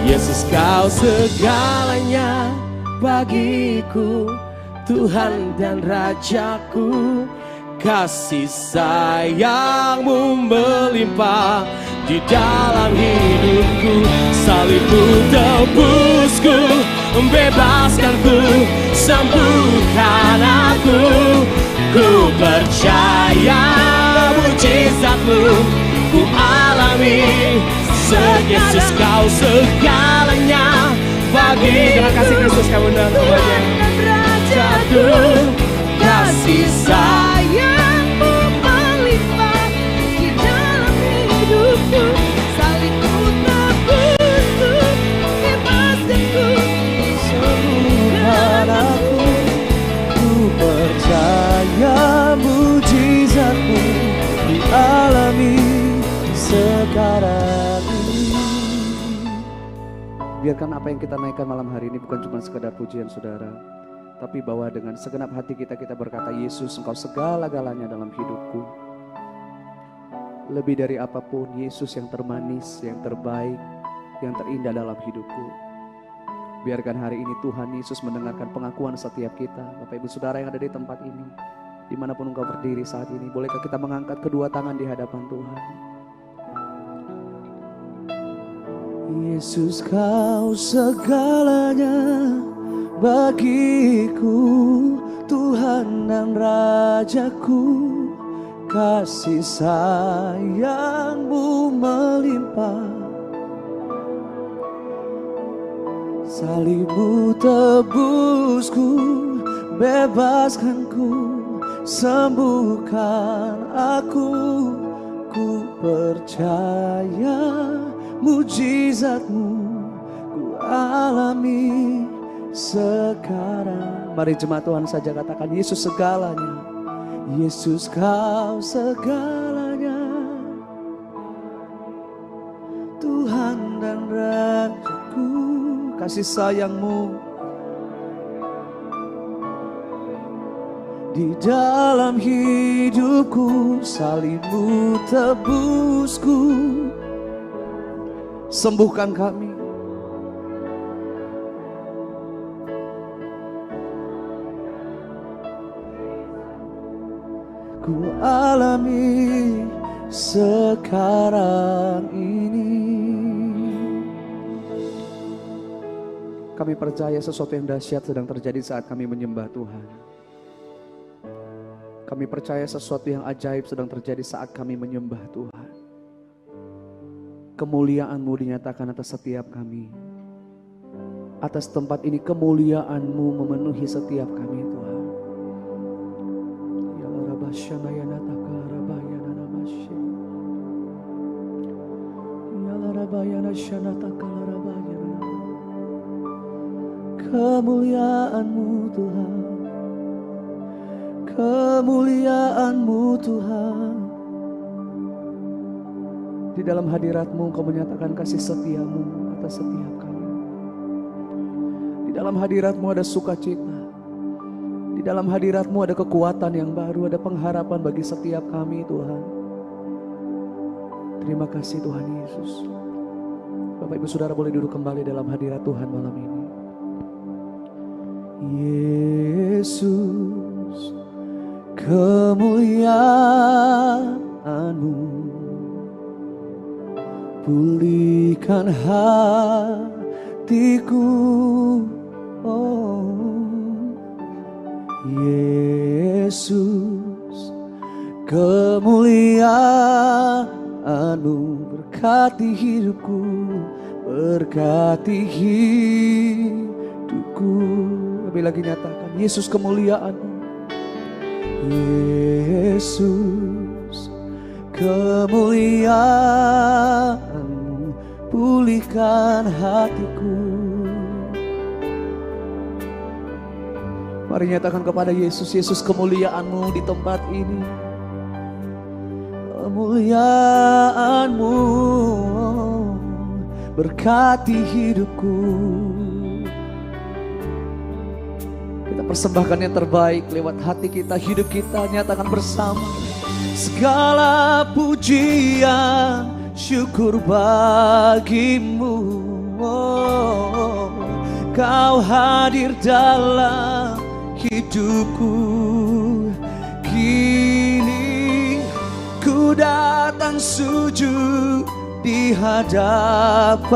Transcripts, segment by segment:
Yesus kau segalanya bagiku, Tuhan dan Rajaku. Kasih sayangmu melimpah di dalam hidupku. Salibmu tebusku, membebaskanku, sembuhkan aku. Ku percaya mujizatmu, ku alami. Yesus kau segalanya bagi. Dengan kasih Kristus kamu dan Rajaku. Kasih sayangmu melimpah di dalam hidupku. Salibmu tebusku, bebaskanku, sembuhkan aku. Ku percaya mujizatmu dialami sekarang ini. Biarkan apa yang kita naikkan malam hari ini bukan cuma sekedar pujian saudara, tapi bahwa dengan segenap hati kita berkata, Yesus engkau segala-galanya dalam hidupku. Lebih dari apapun, Yesus yang termanis, yang terbaik, yang terindah dalam hidupku. Biarkan hari ini Tuhan Yesus mendengarkan pengakuan setiap kita. Bapak Ibu Saudara yang ada di tempat ini, dimanapun engkau berdiri saat ini, bolehkah kita mengangkat kedua tangan di hadapan Tuhan. Yesus kau segalanya bagiku, Tuhan dan Rajaku. Kasih sayangmu melimpah, salibmu tebusku, bebaskanku, sembuhkan aku. Ku percaya mujizatmu ku alami sekarang. Mari jemaat Tuhan saja katakan, Yesus segalanya. Yesus kau segalanya, Tuhan dan Rajaku. Kasih sayangmu di dalam hidupku. Salibmu tebusku, sembuhkan kami. Ku alami sekarang ini. Kami percaya sesuatu yang dahsyat sedang terjadi saat kami menyembah Tuhan. Kami percaya sesuatu yang ajaib sedang terjadi saat kami menyembah Tuhan. Kemuliaan-Mu dinyatakan atas setiap kami. Atas tempat ini kemuliaan-Mu memenuhi setiap kami Tuhan. Kemuliaan-Mu Tuhan, kemuliaan-Mu Tuhan. Di dalam hadirat-Mu Engkau menyatakan kasih setia-Mu atas setiap kami. Di dalam hadirat-Mu ada sukacita. Di dalam hadirat-Mu ada kekuatan yang baru, ada pengharapan bagi setiap kami Tuhan. Terima kasih Tuhan Yesus. Bapak Ibu Saudara boleh duduk kembali dalam hadirat Tuhan malam ini. Yesus, kemuliaan-Mu pulihkan hatiku. Oh Yesus, kemuliaan-Mu berkati hidupku, berkati hidupku. Lebih lagi nyatakan, Yesus kemuliaan-Mu. Yesus, kemuliaan-Mu pulihkan hatiku. Mari nyatakan kepada Yesus, Yesus kemuliaan-Mu di tempat ini. Kemuliaan-Mu berkati hidupku. Kita persembahkan yang terbaik lewat hati kita, hidup kita. Nyatakan bersama. Segala pujian, syukur bagimu. Oh, Kau hadir dalam hidupku. Kini ku datang sujud di hadapanmu,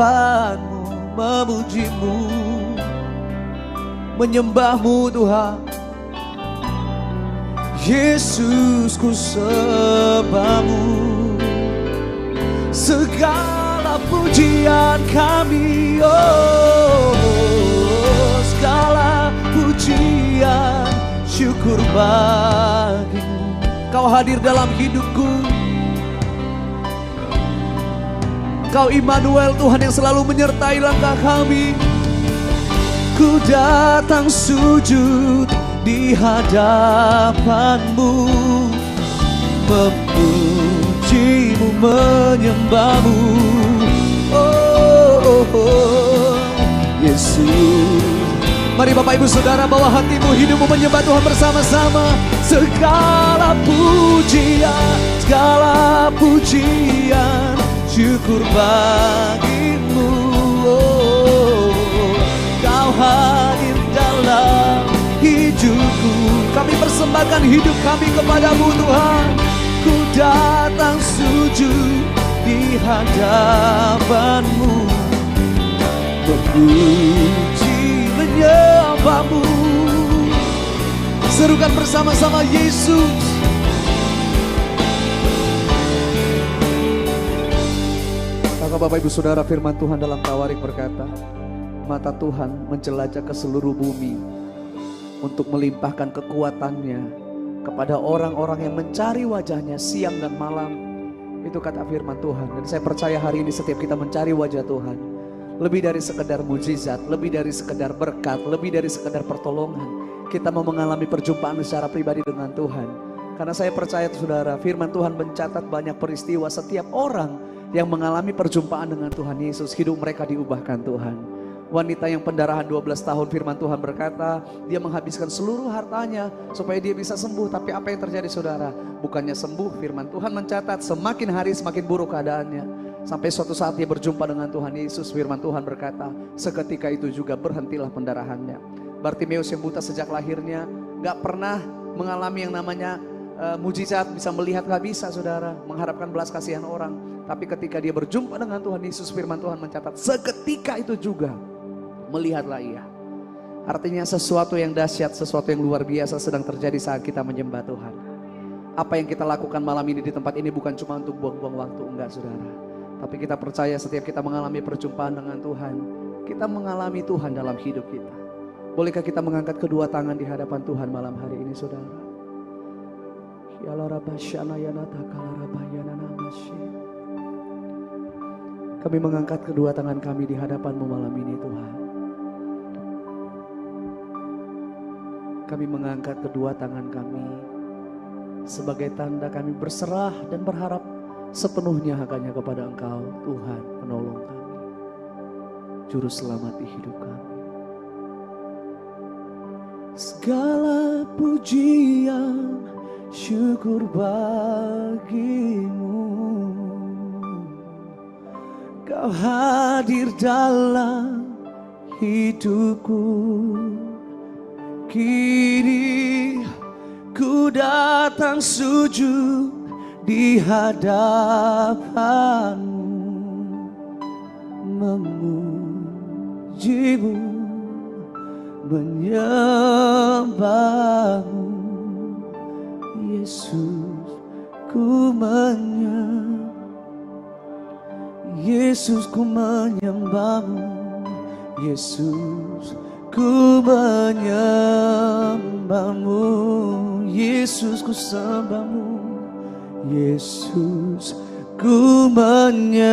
memujimu, menyembahmu Tuhan. Yesus, ku sembahmu. Segala pujian kami, oh, segala pujian syukur bagimu. Kau hadir dalam hidupku. Kau Immanuel, Tuhan yang selalu menyertai langkah kami. Ku datang sujud di hadapanmu, memujimu, menyembahmu. Oh, Yesus. Mari Bapak Ibu Saudara, bawa hatimu, hidupmu menyembah Tuhan bersama-sama. Segala pujian, segala pujian syukur bagimu. Oh, Kau hadir dalam hidupku. Kami persembahkan hidup kami kepadamu Tuhan. Ku datang sujud di hadapanmu, memuji, menyembahmu. Serukan bersama-sama Yesus. Maka Bapak Ibu Saudara, firman Tuhan dalam Tawarik berkata, mata Tuhan menjelajah ke seluruh bumi untuk melimpahkan kekuatannya kepada orang-orang yang mencari wajahnya siang dan malam. Itu kata firman Tuhan. Dan saya percaya hari ini setiap kita mencari wajah Tuhan, lebih dari sekedar mujizat, lebih dari sekedar berkat, lebih dari sekedar pertolongan, kita mau mengalami perjumpaan secara pribadi dengan Tuhan. Karena saya percaya saudara, firman Tuhan mencatat banyak peristiwa setiap orang yang mengalami perjumpaan dengan Tuhan Yesus, hidup mereka diubahkan Tuhan. Wanita yang pendarahan 12 tahun, firman Tuhan berkata, dia menghabiskan seluruh hartanya supaya dia bisa sembuh. Tapi apa yang terjadi saudara? Bukannya sembuh, firman Tuhan mencatat semakin hari semakin buruk keadaannya. Sampai suatu saat dia berjumpa dengan Tuhan Yesus, firman Tuhan berkata, seketika itu juga berhentilah pendarahannya. Bartimeus yang buta sejak lahirnya, gak pernah mengalami yang namanya mujizat, bisa melihat gak bisa saudara, mengharapkan belas kasihan orang. Tapi ketika dia berjumpa dengan Tuhan Yesus, firman Tuhan mencatat, seketika itu juga melihatlah ia. Artinya sesuatu yang dahsyat, sesuatu yang luar biasa sedang terjadi saat kita menyembah Tuhan. Apa yang kita lakukan malam ini di tempat ini bukan cuma untuk buang-buang waktu, enggak saudara. Tapi kita percaya setiap kita mengalami perjumpaan dengan Tuhan, kita mengalami Tuhan dalam hidup kita. Bolehkah kita mengangkat kedua tangan di hadapan Tuhan malam hari ini saudara? Kami mengangkat kedua tangan kami di hadapan-Mu malam ini Tuhan. Kami mengangkat kedua tangan kami sebagai tanda kami berserah dan berharap sepenuhnya hanya kepada Engkau, Tuhan penolong kami, Juru Selamat di hidup kami. Segala pujian syukur bagimu, Kau hadir dalam hidupku. Kini ku datang sujud di hadapanmu, memujimu, menyembahmu. Yesus, ku Yesus, ku menyembahmu. Yesus, ku menyembahmu. Yesus, ku sembahmu. Yesus, ku menyembahmu.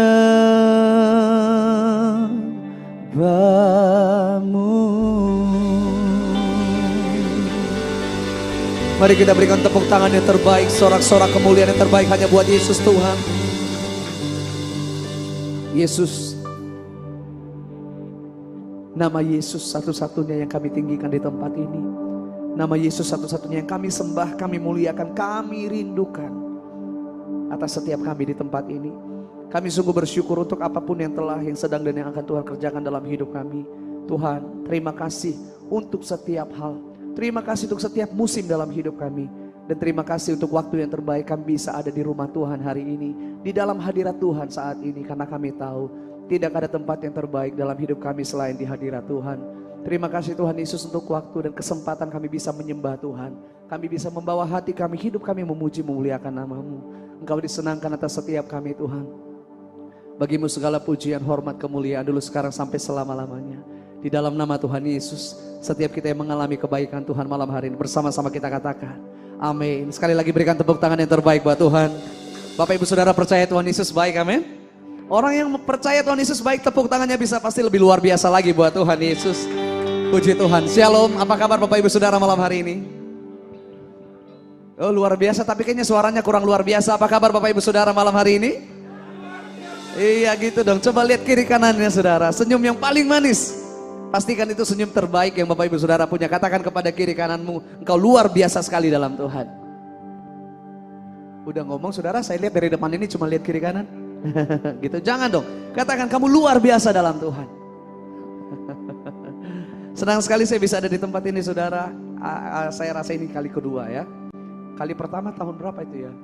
Mari kita berikan tepuk tangan yang terbaik, sorak-sorak kemuliaan yang terbaik hanya buat Yesus Tuhan. Yesus, nama Yesus satu-satunya yang kami tinggikan di tempat ini. Nama Yesus satu-satunya yang kami sembah, kami muliakan, kami rindukan atas setiap kami di tempat ini. Kami sungguh bersyukur untuk apapun yang telah, yang sedang dan yang akan Tuhan kerjakan dalam hidup kami. Tuhan, terima kasih untuk setiap hal. Terima kasih untuk setiap musim dalam hidup kami. Dan terima kasih untuk waktu yang terbaik kami bisa ada di rumah Tuhan hari ini. Di dalam hadirat Tuhan saat ini. Karena kami tahu tidak ada tempat yang terbaik dalam hidup kami selain di hadirat Tuhan. Terima kasih Tuhan Yesus untuk waktu dan kesempatan kami bisa menyembah Tuhan. Kami bisa membawa hati kami, hidup kami memuji memuliakan nama-Mu. Engkau disenangkan atas setiap kami Tuhan. Bagimu segala pujian, hormat, kemuliaan dulu sekarang sampai selama-lamanya. Di dalam nama Tuhan Yesus, setiap kita yang mengalami kebaikan Tuhan malam hari ini bersama-sama kita katakan amin. Sekali lagi berikan tepuk tangan yang terbaik buat Tuhan. Bapak Ibu Saudara percaya Tuhan Yesus baik, amin. Orang yang percaya Tuhan Yesus baik, tepuk tangannya bisa pasti lebih luar biasa lagi buat Tuhan Yesus. Puji Tuhan. Shalom, apa kabar Bapak Ibu Saudara malam hari ini? Oh luar biasa, tapi kayaknya suaranya kurang luar biasa. Apa kabar Bapak Ibu Saudara malam hari ini? Iya gitu dong, coba lihat kiri kanannya saudara. Senyum yang paling manis, pastikan itu senyum terbaik yang Bapak Ibu Saudara punya. Katakan kepada kiri kananmu, engkau luar biasa sekali dalam Tuhan. Udah ngomong saudara, saya lihat dari depan ini cuma lihat kiri kanan. Gitu, jangan dong. Katakan kamu luar biasa dalam Tuhan. Senang sekali saya bisa ada di tempat ini saudara. Saya rasa ini kali kedua ya. Kali pertama tahun berapa itu ya?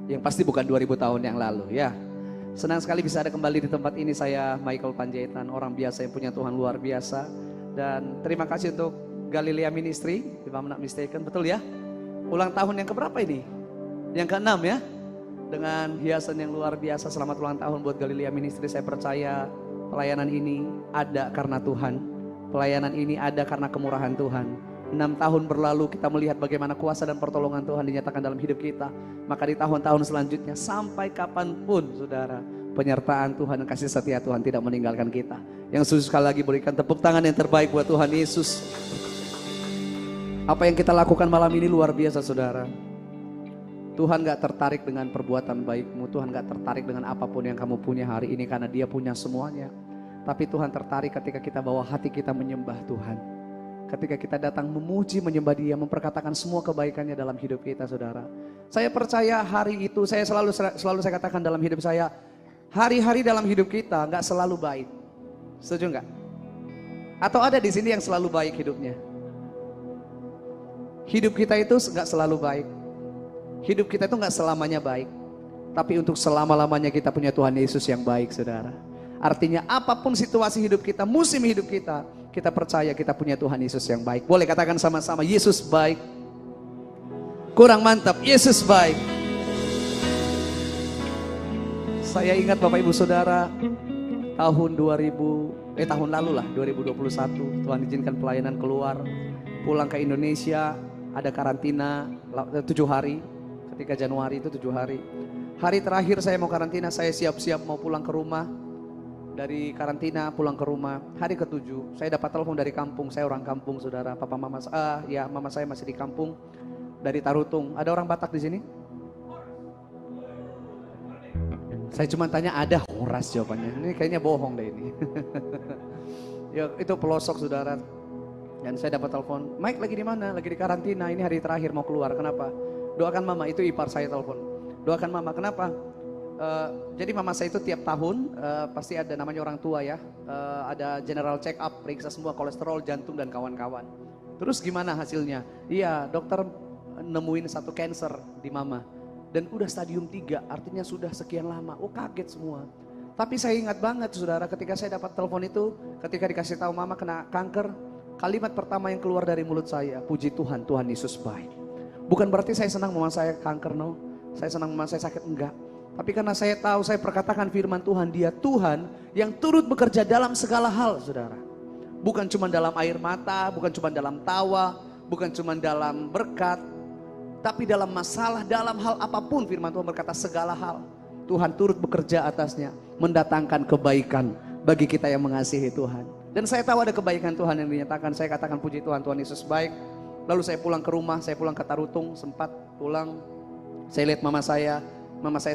Yang pasti bukan 2000 tahun yang lalu ya. Senang sekali bisa ada kembali di tempat ini. Saya Michael Panjaitan, orang biasa yang punya Tuhan luar biasa. Dan terima kasih untuk Galilea Ministry, if I'm not mistaken, betul ya? Ulang tahun yang keberapa ini? Yang ke-6 ya? Dengan hiasan yang luar biasa. Selamat ulang tahun buat Galilea Ministry. Saya percaya pelayanan ini ada karena Tuhan. Pelayanan ini ada karena kemurahan Tuhan. 6 tahun berlalu kita melihat bagaimana kuasa dan pertolongan Tuhan dinyatakan dalam hidup kita. Maka di tahun-tahun selanjutnya sampai kapanpun saudara, penyertaan Tuhan dan kasih setia Tuhan tidak meninggalkan kita. Yang khusus sekali lagi berikan tepuk tangan yang terbaik buat Tuhan Yesus. Apa yang kita lakukan malam ini luar biasa saudara. Tuhan gak tertarik dengan perbuatan baikmu. Tuhan gak tertarik dengan apapun yang kamu punya hari ini karena Dia punya semuanya. Tapi Tuhan tertarik ketika kita bawa hati kita menyembah Tuhan. Ketika kita datang memuji, menyembah Dia, memperkatakan semua kebaikannya dalam hidup kita saudara. Saya percaya hari itu, saya selalu saya katakan dalam hidup saya, hari-hari dalam hidup kita gak selalu baik. Setuju gak? Atau ada di sini yang selalu baik hidupnya? Hidup kita itu gak selalu baik. Hidup kita itu gak selamanya baik. Tapi untuk selama-lamanya kita punya Tuhan Yesus yang baik saudara. Artinya apapun situasi hidup kita, musim hidup kita, kita percaya kita punya Tuhan Yesus yang baik. Boleh katakan sama-sama, Yesus baik. Kurang mantap, Yesus baik. Saya ingat Bapak Ibu Saudara, tahun lalu lah, 2021, Tuhan izinkan pelayanan keluar, pulang ke Indonesia, ada karantina 7 hari, ketika Januari itu 7 hari. Hari terakhir saya mau karantina, saya siap-siap mau pulang ke rumah. Dari karantina pulang ke rumah, hari ke-7 saya dapat telepon dari kampung. Saya orang kampung saudara, mama saya masih di kampung, dari Tarutung. Ada orang Batak di sini? Saya cuma tanya ada, horas jawabannya. Ini kayaknya bohong deh ini. Ya itu pelosok saudara. Dan saya dapat telepon, Mike lagi di mana? Lagi di karantina, ini hari terakhir mau keluar. Kenapa? Doakan mama, itu ipar saya telepon. Doakan mama, kenapa? Jadi mama saya itu tiap tahun pasti ada namanya orang tua ya, ada general check up, periksa semua kolesterol, jantung dan kawan-kawan. Terus gimana hasilnya? Iya, dokter nemuin satu cancer di mama dan udah stadium 3, artinya sudah sekian lama. Oh kaget semua. Tapi saya ingat banget saudara, ketika saya dapat telepon itu, ketika dikasih tahu mama kena kanker, kalimat pertama yang keluar dari mulut saya, puji Tuhan, Tuhan Yesus baik. Bukan berarti saya senang mama saya kanker, no. Saya senang mama saya sakit, enggak. Tapi karena saya tahu, saya perkatakan firman Tuhan, Dia Tuhan yang turut bekerja dalam segala hal saudara. Bukan cuma dalam air mata, bukan cuma dalam tawa, bukan cuma dalam berkat, tapi dalam masalah, dalam hal apapun firman Tuhan berkata segala hal. Tuhan turut bekerja atasnya, mendatangkan kebaikan bagi kita yang mengasihi Tuhan. Dan saya tahu ada kebaikan Tuhan yang dinyatakan, saya katakan puji Tuhan, Tuhan Yesus baik. Lalu saya pulang ke rumah, saya pulang ke Tarutung, sempat pulang, saya lihat mama saya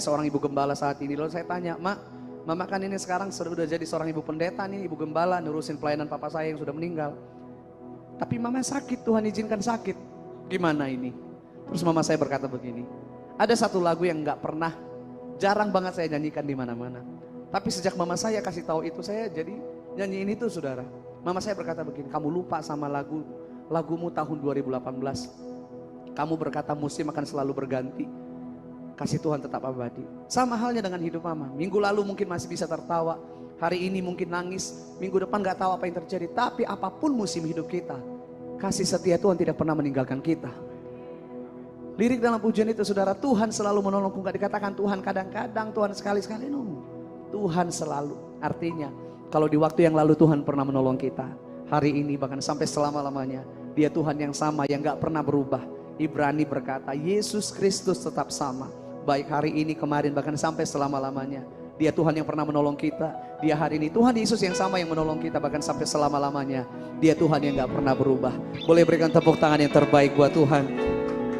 seorang ibu gembala saat ini. Lalu saya tanya, mama kan ini sekarang sudah jadi seorang ibu pendeta nih, ibu gembala, nurusin pelayanan papa saya yang sudah meninggal. Tapi mama sakit, Tuhan izinkan sakit. Gimana ini? Terus mama saya berkata begini, ada satu lagu yang gak pernah Jarang banget saya nyanyikan di mana-mana. Tapi sejak mama saya kasih tahu itu, saya jadi nyanyiin itu, saudara. Mama saya berkata begini, kamu lupa sama lagumu tahun 2018. Kamu berkata musim akan selalu berganti. Kasih Tuhan tetap abadi. Sama halnya dengan hidup mama. Minggu lalu mungkin masih bisa tertawa. Hari ini mungkin nangis. Minggu depan gak tahu apa yang terjadi. Tapi apapun musim hidup kita, kasih setia Tuhan tidak pernah meninggalkan kita. Lirik dalam pujian itu, saudara, Tuhan selalu menolongku. Gak dikatakan Tuhan kadang-kadang, Tuhan sekali-sekali. No. Tuhan selalu. Artinya, kalau di waktu yang lalu Tuhan pernah menolong kita, hari ini bahkan sampai selama-lamanya, Dia Tuhan yang sama, yang gak pernah berubah. Ibrani berkata, Yesus Kristus tetap sama. Baik hari ini, kemarin, bahkan sampai selama-lamanya. Dia Tuhan yang pernah menolong kita. Dia hari ini Tuhan Yesus yang sama yang menolong kita bahkan sampai selama-lamanya. Dia Tuhan yang gak pernah berubah. Boleh berikan tepuk tangan yang terbaik buat Tuhan.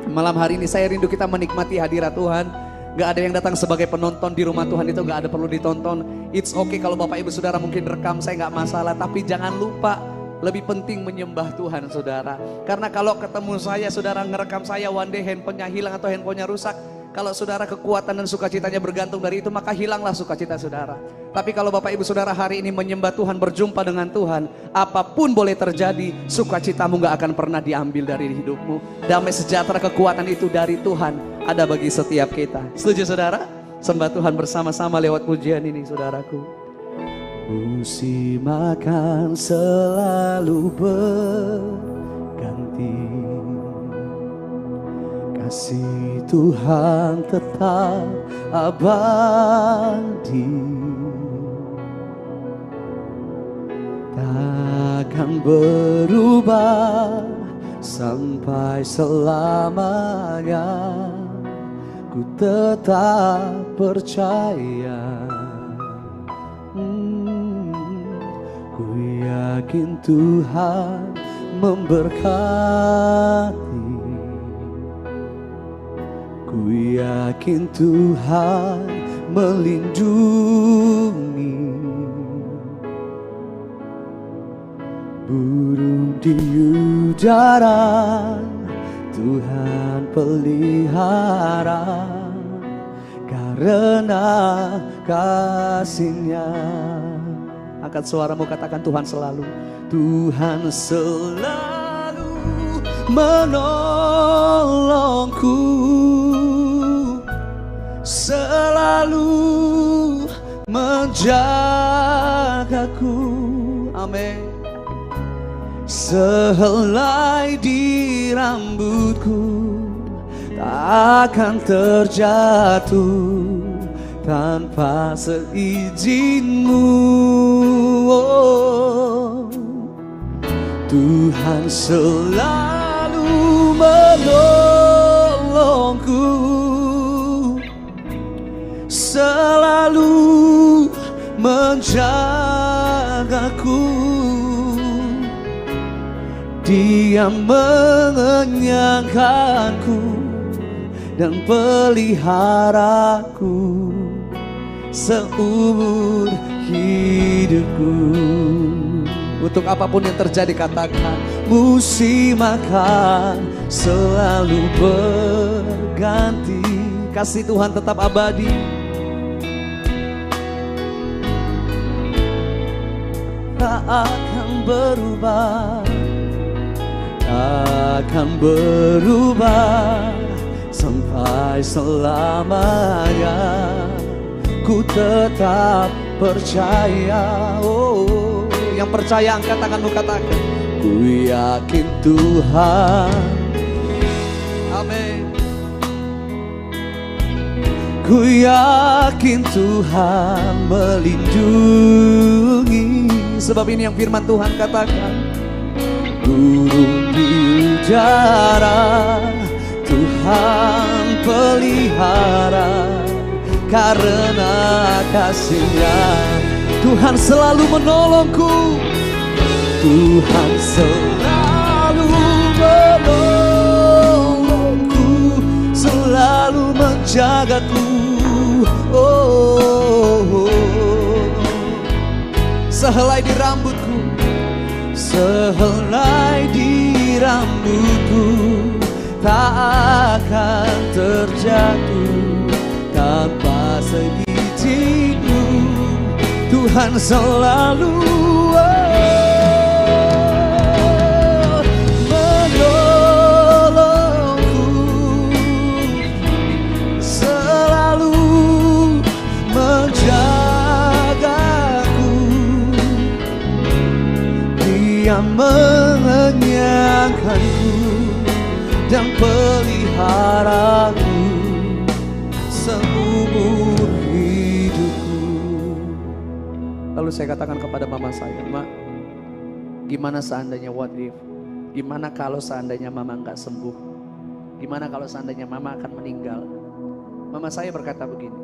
Malam hari ini saya rindu kita menikmati hadirat Tuhan. Gak ada yang datang sebagai penonton di rumah Tuhan itu gak ada perlu ditonton. It's okay kalau Bapak Ibu Saudara mungkin rekam, saya gak masalah. Tapi jangan lupa, lebih penting menyembah Tuhan, saudara. Karena kalau ketemu saya, saudara ngerekam saya, one day handphonenya hilang atau handphonenya rusak. Kalau saudara kekuatan dan sukacitanya bergantung dari itu, maka hilanglah sukacita saudara. Tapi kalau Bapak Ibu Saudara hari ini menyembah Tuhan, berjumpa dengan Tuhan, apapun boleh terjadi, sukacitamu gak akan pernah diambil dari hidupmu. Damai sejahtera kekuatan itu dari Tuhan ada bagi setiap kita. Setuju saudara? Sembah Tuhan bersama-sama lewat pujian ini, saudaraku. Musim akan selalu berganti, kasih Tuhan tetap abadi, takkan berubah sampai selamanya. Ku tetap percaya, ku yakin Tuhan memberkati. Ku yakin Tuhan melindungi. Burung di udara Tuhan pelihara, karena kasih-Nya. Angkat suaramu, katakan Tuhan selalu. Tuhan selalu menolongku, selalu menjagaku. Amin. Sehelai di rambutku takkan terjatuh tanpa seizin-Mu. Oh, Tuhan selalu menolongku, selalu menjagaku. Dia mengenyangkanku dan peliharaku seumur hidupku. Untuk apapun yang terjadi katakan, musim akan selalu berganti, kasih Tuhan tetap abadi. Tak akan berubah, akan berubah sampai selamanya. Ku tetap percaya. Oh, yang percaya angkat tanganmu, katakan, ku yakin Tuhan. Amin. Ku yakin Tuhan melindungi. Sebab ini yang firman Tuhan katakan, burung di udara Tuhan pelihara, karena kasih-Nya. Tuhan selalu menolongku, Tuhan selalu menolongku, selalu menjagaku. Oh, sehelai di rambutku, sehelai di rambutku tak akan terjatuh tanpa seizinmu, Tuhan selalu menolongku, selalu menjagaku. Dia mengenyangkanku dan peliharaku seumur hidupku. Lalu saya katakan kepada mama saya, "Ma, gimana seandainya what if? Gimana kalau seandainya mama nggak sembuh? Gimana kalau seandainya mama akan meninggal?" Mama saya berkata begini,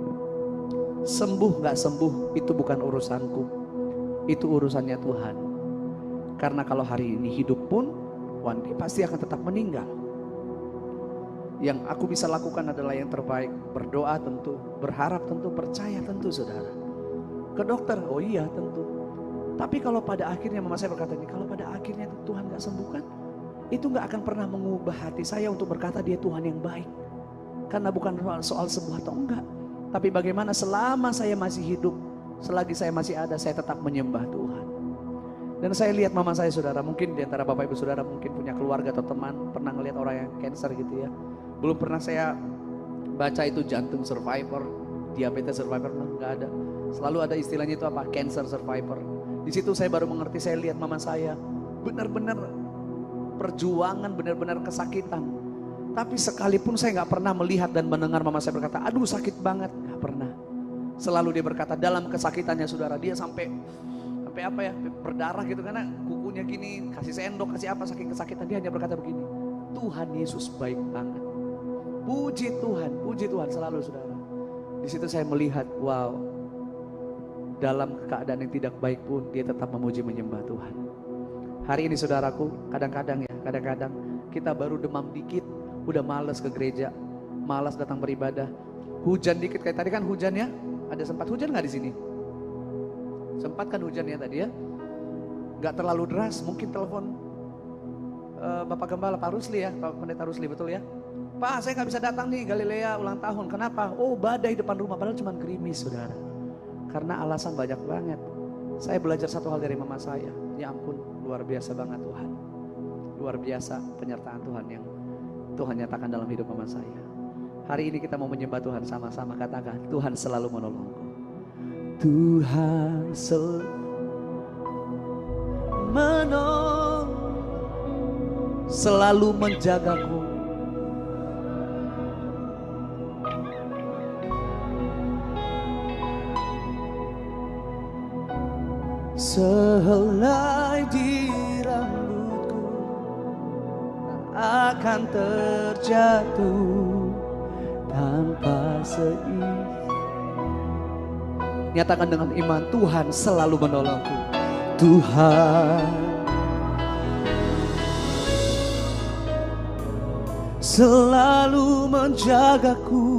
"Sembuh nggak sembuh itu bukan urusanku, itu urusannya Tuhan. Karena kalau hari ini hidup pun, one day pasti akan tetap meninggal. Yang aku bisa lakukan adalah yang terbaik, berdoa tentu, berharap tentu, percaya tentu saudara. Ke dokter, oh iya tentu. Tapi kalau pada akhirnya," mama saya berkata ini, "kalau pada akhirnya Tuhan gak sembuhkan, itu gak akan pernah mengubah hati saya untuk berkata dia Tuhan yang baik. Karena bukan soal sembuh atau enggak, tapi bagaimana selama saya masih hidup, selagi saya masih ada, saya tetap menyembah Tuhan." Dan saya lihat mama saya saudara, mungkin diantara bapak ibu saudara mungkin punya keluarga atau teman pernah ngelihat orang yang cancer gitu ya. Belum pernah saya baca itu jantung survivor, diabetes survivor, nggak ada. Selalu ada istilahnya itu apa? Cancer survivor. Di situ saya baru mengerti, saya lihat mama saya benar-benar perjuangan, benar-benar kesakitan. Tapi sekalipun saya nggak pernah melihat dan mendengar mama saya berkata, "Aduh sakit banget," nggak pernah. Selalu dia berkata dalam kesakitannya saudara, dia sampai apa ya, berdarah gitu karena kukunya gini, kasih sendok, kasih apa, saking kesakitan. Dia hanya berkata begini, "Tuhan Yesus baik banget." Puji Tuhan selalu saudara. Di situ saya melihat, wow, dalam keadaan yang tidak baik pun dia tetap memuji menyembah Tuhan. Hari ini saudaraku, kadang-kadang kita baru demam dikit, udah malas ke gereja, malas datang beribadah. Hujan dikit, kayak tadi kan hujan ya, ada sempat hujan nggak di sini? Sempat kan hujan ya tadi ya? Gak terlalu deras, mungkin telepon Bapak Gembala, Pak Rusli ya, Pak Pendeta Rusli, betul ya? "Pak, saya gak bisa datang nih, Galilea ulang tahun." Kenapa? "Oh, badai depan rumah," padahal cuma gerimis saudara. Karena alasan banyak banget. Saya belajar satu hal dari mama saya, ya ampun, luar biasa banget Tuhan. Luar biasa penyertaan Tuhan yang Tuhan nyatakan dalam hidup mama saya. Hari ini kita mau menyembah Tuhan sama-sama, katakan, "Tuhan selalu menolongku." Tuhan selalu menjagaku. Sehelai di rambutku tak akan terjatuh tanpa seizin. Nyatakan dengan iman, Tuhan selalu menolongku. Tuhan selalu menjagaku.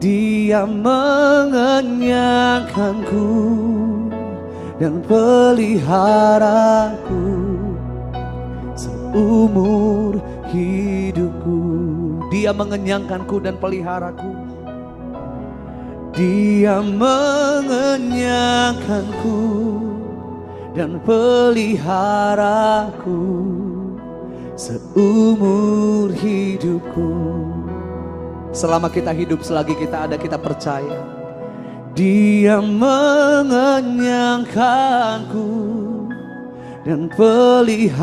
Dia mengenyangkanku dan peliharaku seumur hidupku. Dia mengenyangkanku dan peliharaku. Dia mengenyangkanku dan peliharaku seumur hidupku. Selama kita hidup, selagi kita ada, kita percaya Dia mengenyangkanku dan peliharaku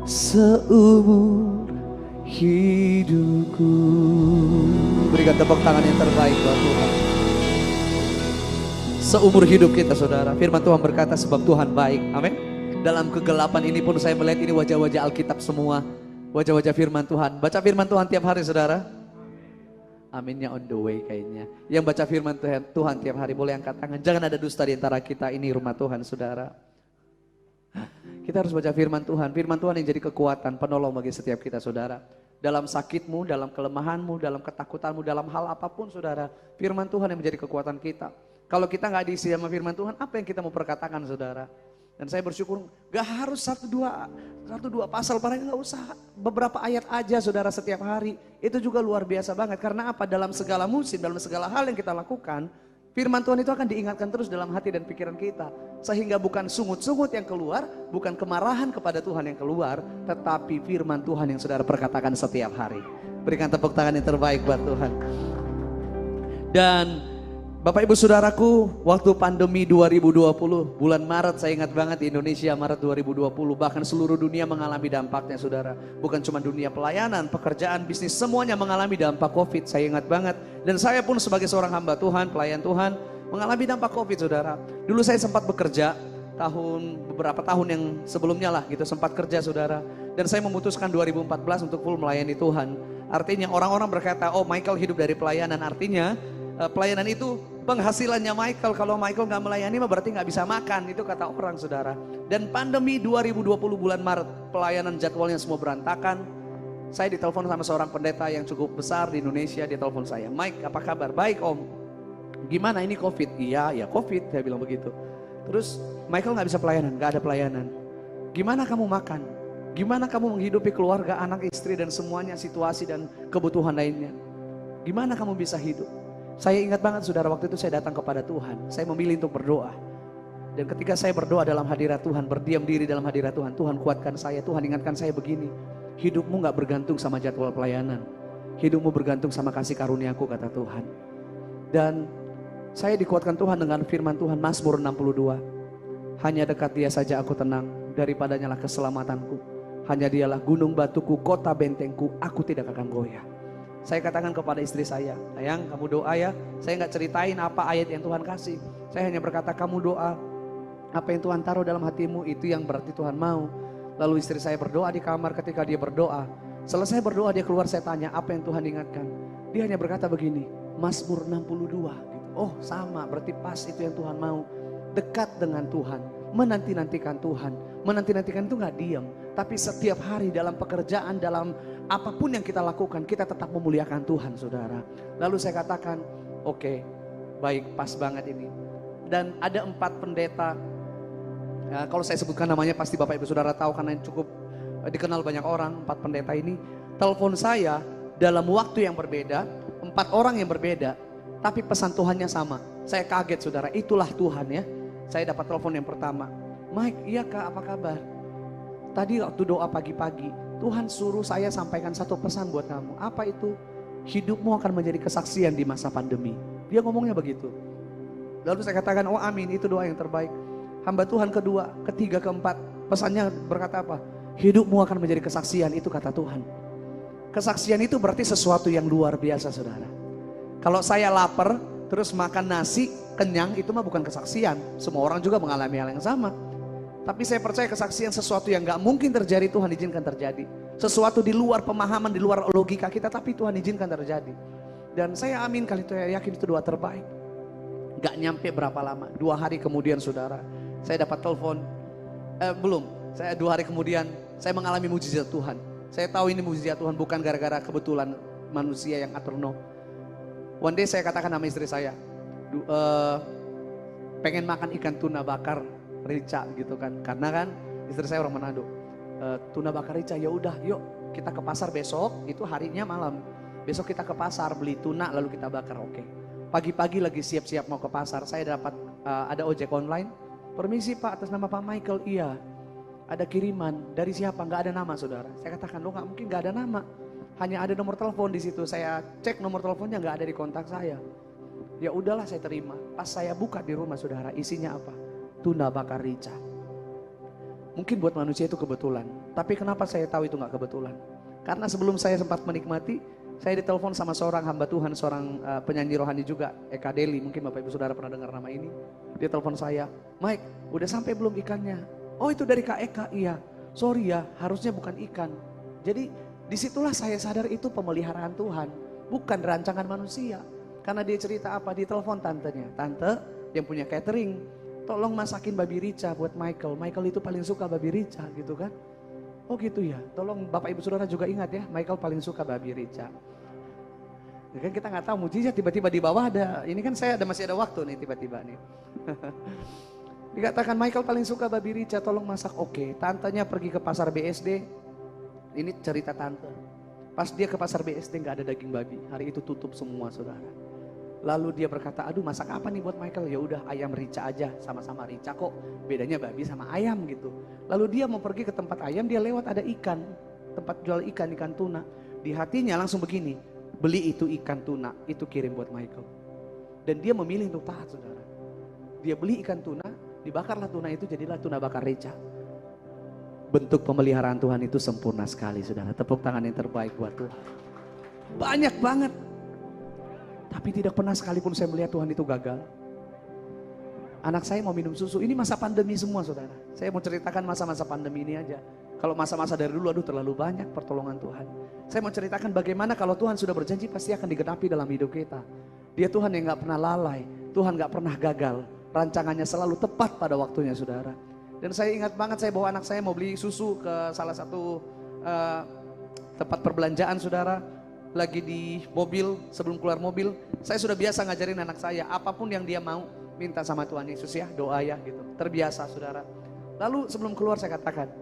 seumur hidupku. Berikan tepuk tangan yang terbaik buat Tuhan. Seumur hidup kita saudara, firman Tuhan berkata sebab Tuhan baik, amin. Dalam kegelapan ini pun saya melihat ini wajah-wajah Alkitab semua, wajah-wajah firman Tuhan. Baca firman Tuhan tiap hari saudara. Aminnya on the way kayaknya. Yang baca firman Tuhan tiap hari boleh angkat tangan. Jangan ada dusta di antara kita, ini rumah Tuhan saudara. Kita harus baca firman Tuhan. Firman Tuhan yang jadi kekuatan, penolong bagi setiap kita saudara. Dalam sakitmu, dalam kelemahanmu, dalam ketakutanmu, dalam hal apapun saudara. Firman Tuhan yang menjadi kekuatan kita. Kalau kita nggak diisi sama firman Tuhan, apa yang kita mau perkatakan saudara? Dan saya bersyukur gak harus satu dua pasal, paling nggak usah beberapa ayat aja saudara setiap hari. Itu juga luar biasa banget. Karena apa? Dalam segala musim, dalam segala hal yang kita lakukan, firman Tuhan itu akan diingatkan terus dalam hati dan pikiran kita. Sehingga bukan sungut-sungut yang keluar, bukan kemarahan kepada Tuhan yang keluar, tetapi firman Tuhan yang saudara perkatakan setiap hari. Berikan tepuk tangan yang terbaik buat Tuhan. Dan Bapak Ibu Saudaraku, waktu pandemi 2020, bulan Maret, saya ingat banget di Indonesia Maret 2020, bahkan seluruh dunia mengalami dampaknya saudara. Bukan cuma dunia pelayanan, pekerjaan, bisnis, semuanya mengalami dampak COVID, saya ingat banget. Dan saya pun sebagai seorang hamba Tuhan, pelayan Tuhan, mengalami dampak COVID saudara. Dulu saya sempat bekerja, beberapa tahun yang sebelumnya lah gitu, sempat kerja saudara. Dan saya memutuskan 2014 untuk full melayani Tuhan. Artinya orang-orang berkata, oh Michael hidup dari pelayanan, artinya pelayanan itu penghasilannya Michael. Kalau Michael gak melayani mah berarti gak bisa makan. Itu kata orang saudara. Dan pandemi 2020 bulan Maret, pelayanan jadwalnya semua berantakan. Saya ditelepon sama seorang pendeta yang cukup besar di Indonesia. Dia telepon saya, Mike apa kabar? Baik om. Gimana ini COVID? Iya ya COVID, saya bilang begitu. Terus Michael gak bisa pelayanan, gak ada pelayanan. Gimana kamu makan? Gimana kamu menghidupi keluarga, anak, istri dan semuanya, situasi dan kebutuhan lainnya? Gimana kamu bisa hidup? Saya ingat banget saudara, waktu itu saya datang kepada Tuhan. Saya memilih untuk berdoa. Dan ketika saya berdoa dalam hadirat Tuhan, berdiam diri dalam hadirat Tuhan, Tuhan kuatkan saya, Tuhan ingatkan saya begini. Hidupmu gak bergantung sama jadwal pelayanan. Hidupmu bergantung sama kasih karuniaku, kata Tuhan. Dan saya dikuatkan Tuhan dengan firman Tuhan, Mazmur 62. Hanya dekat Dia saja aku tenang, daripadanya lah keselamatanku. Hanya Dialah gunung batuku, kota bentengku, aku tidak akan goyah. Saya katakan kepada istri saya, sayang kamu doa ya. Saya nggak ceritain apa ayat yang Tuhan kasih. Saya hanya berkata kamu doa. Apa yang Tuhan taruh dalam hatimu itu yang berarti Tuhan mau. Lalu istri saya berdoa di kamar. Ketika dia berdoa, selesai berdoa dia keluar, saya tanya apa yang Tuhan ingatkan. Dia hanya berkata begini, Mazmur 62 gitu. Oh sama, berarti pas itu yang Tuhan mau. Dekat dengan Tuhan, menanti-nantikan Tuhan. Menanti-nantikan itu gak diam, tapi setiap hari dalam pekerjaan, dalam apapun yang kita lakukan, kita tetap memuliakan Tuhan saudara. Lalu saya katakan, oke, baik, pas banget ini. Dan ada 4 pendeta, kalau saya sebutkan namanya pasti Bapak Ibu Saudara tahu karena cukup dikenal banyak orang. 4 pendeta ini telepon saya dalam waktu yang berbeda, 4 orang yang berbeda, tapi pesan Tuhannya sama. Saya kaget saudara, itulah Tuhan ya. Saya dapat telepon yang pertama, Mike, iya kak, apa kabar? Tadi waktu doa pagi-pagi, Tuhan suruh saya sampaikan satu pesan buat kamu. Apa itu? Hidupmu akan menjadi kesaksian di masa pandemi. Dia ngomongnya begitu. Lalu saya katakan, oh amin, itu doa yang terbaik. Hamba Tuhan kedua, ketiga, keempat, pesannya berkata apa? Hidupmu akan menjadi kesaksian, itu kata Tuhan. Kesaksian itu berarti sesuatu yang luar biasa saudara. Kalau saya lapar, terus makan nasi, kenyang, itu mah bukan kesaksian. Semua orang juga mengalami hal yang sama. Tapi saya percaya kesaksian sesuatu yang gak mungkin terjadi, Tuhan izinkan terjadi. Sesuatu di luar pemahaman, di luar logika kita, tapi Tuhan izinkan terjadi. Dan saya amin kali itu, saya yakin itu doa terbaik. Gak nyampe berapa lama, 2 hari kemudian saudara, saya dapat telepon. Saya 2 hari kemudian, saya mengalami mujizat Tuhan. Saya tahu ini mujizat Tuhan bukan gara-gara kebetulan manusia yang atur no. One day saya katakan sama istri saya, pengen makan ikan tuna bakar rica gitu kan, karena kan istri saya orang Manado. Tuna bakar rica, ya udah yuk kita ke pasar besok, itu harinya malam. Besok kita ke pasar beli tuna lalu kita bakar, oke. Pagi-pagi lagi siap-siap mau ke pasar, saya dapat ada ojek online. Permisi Pak, atas nama Pak Michael, iya. Ada kiriman, dari siapa? Nggak ada nama saudara. Saya katakan, lo nggak mungkin nggak ada nama. Hanya ada nomor telepon di situ. Saya cek nomor teleponnya nggak ada di kontak saya. Ya udahlah saya terima. Pas saya buka di rumah saudara, isinya apa? Tuna bakar rica. Mungkin buat manusia itu kebetulan. Tapi kenapa saya tahu itu nggak kebetulan? Karena sebelum saya sempat menikmati, saya ditelepon sama seorang hamba Tuhan, seorang penyanyi rohani juga, Eka Deli. Mungkin Bapak Ibu Saudara pernah dengar nama ini. Dia telepon saya, Mike, udah sampai belum ikannya? Oh itu dari Kak Eka, iya. Sorry ya, harusnya bukan ikan. Jadi disitulah saya sadar itu pemeliharaan Tuhan, bukan rancangan manusia. Karena dia cerita apa? Di telepon tantenya, tante yang punya catering, tolong masakin babi rica buat Michael. Michael itu paling suka babi rica gitu kan. Oh gitu ya, tolong Bapak Ibu Saudara juga ingat ya, Michael paling suka babi rica. Ya kan kita nggak tahu mujizat tiba-tiba di bawah ada. Ini kan saya masih ada waktu nih tiba-tiba nih. Dikatakan Michael paling suka babi rica, tolong masak. Oke, tantenya pergi ke pasar BSD. Ini cerita tante. Pas dia ke pasar BSD nggak ada daging babi. Hari itu tutup semua saudara. Lalu dia berkata, aduh masak apa nih buat Michael? Ya udah ayam rica aja, sama-sama rica kok. Bedanya babi sama ayam gitu. Lalu dia mau pergi ke tempat ayam, dia lewat ada ikan. Tempat jual ikan tuna. Di hatinya langsung begini, beli itu ikan tuna, itu kirim buat Michael. Dan dia memilih untuk taat saudara. Dia beli ikan tuna, dibakarlah tuna itu jadilah tuna bakar rica. Bentuk pemeliharaan Tuhan itu sempurna sekali saudara. Tepuk tangan yang terbaik buat Tuhan. Banyak banget. Tapi tidak pernah sekalipun saya melihat Tuhan itu gagal. Anak saya mau minum susu, ini masa pandemi semua saudara. Saya mau ceritakan masa-masa pandemi ini aja. Kalau masa-masa dari dulu, aduh terlalu banyak pertolongan Tuhan. Saya mau ceritakan bagaimana kalau Tuhan sudah berjanji pasti akan digenapi dalam hidup kita. Dia Tuhan yang gak pernah lalai, Tuhan gak pernah gagal. Rancangannya selalu tepat pada waktunya saudara. Dan saya ingat banget saya bawa anak saya mau beli susu ke salah satu tempat perbelanjaan saudara. Lagi di mobil, sebelum keluar mobil, saya sudah biasa ngajarin anak saya, apapun yang dia mau, minta sama Tuhan Yesus ya, doa ya gitu. Terbiasa saudara. Lalu sebelum keluar saya katakan,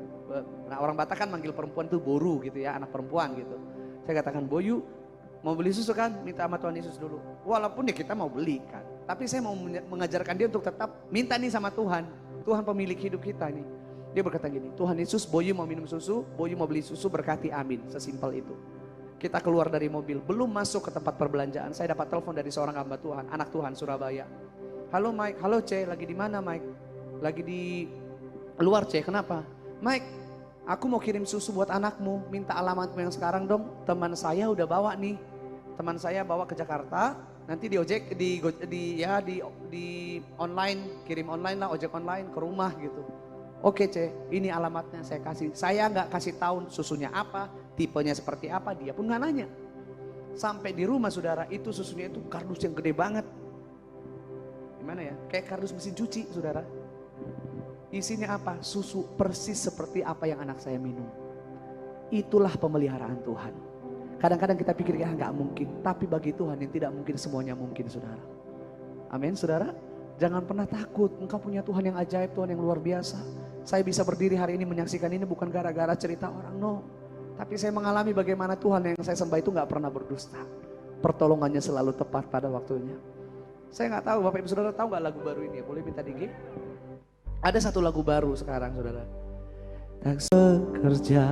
nah orang Batak kan manggil perempuan tuh boru gitu ya, anak perempuan gitu. Saya katakan, Boyu mau beli susu kan, minta sama Tuhan Yesus dulu. Walaupun ya kita mau beli kan, tapi saya mau mengajarkan dia untuk tetap minta nih sama Tuhan. Tuhan pemilik hidup kita nih. Dia berkata gini, Tuhan Yesus, Boyu mau minum susu, Boyu mau beli susu, berkati amin. Sesimpel itu. Kita keluar dari mobil, belum masuk ke tempat perbelanjaan, saya dapat telepon dari seorang hamba Tuhan, anak Tuhan Surabaya. Halo Mike, halo C, lagi di mana Mike? Lagi di luar C, kenapa? Mike, aku mau kirim susu buat anakmu, minta alamatmu yang sekarang dong. Teman saya udah bawa nih, teman saya bawa ke Jakarta, nanti di ojek, di online, kirim online lah, ojek online ke rumah gitu. Oke C, ini alamatnya saya kasih. Saya nggak kasih tahu susunya apa, tipenya seperti apa, dia pun nggak nanya. Sampai di rumah saudara, itu susunya itu kardus yang gede banget. Gimana ya? Kayak kardus mesin cuci saudara. Isinya apa? Susu persis seperti apa yang anak saya minum. Itulah pemeliharaan Tuhan. Kadang-kadang kita pikir ya nggak mungkin, tapi bagi Tuhan yang tidak mungkin semuanya mungkin saudara. Amin saudara. Jangan pernah takut, engkau punya Tuhan yang ajaib, Tuhan yang luar biasa. Saya bisa berdiri hari ini menyaksikan ini bukan gara-gara cerita orang, no. Tapi saya mengalami bagaimana Tuhan yang saya sembah itu gak pernah berdusta. Pertolongannya selalu tepat pada waktunya. Saya gak tahu, Bapak Ibu Saudara tahu gak lagu baru ini ya? Boleh minta di-game? Ada satu lagu baru sekarang saudara. Tak bekerja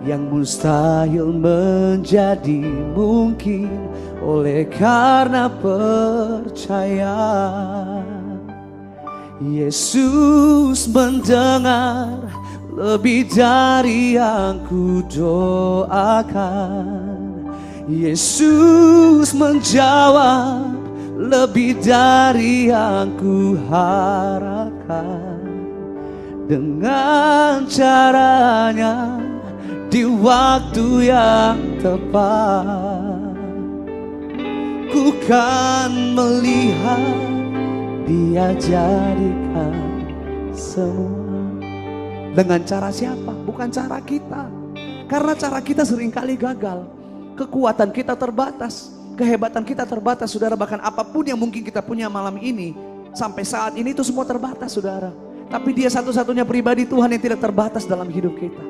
yang mustahil menjadi mungkin oleh karena percaya. Yesus mendengar lebih dari yang ku doakan. Yesus menjawab lebih dari yang ku harapkan. Dengan caranya di waktu yang tepat, ku kan melihat Dia jadikan semua. Dengan cara siapa? Bukan cara kita. Karena cara kita seringkali gagal. Kekuatan kita terbatas, kehebatan kita terbatas saudara. Bahkan apapun yang mungkin kita punya malam ini, sampai saat ini itu semua terbatas saudara. Tapi Dia satu-satunya pribadi Tuhan yang tidak terbatas dalam hidup kita.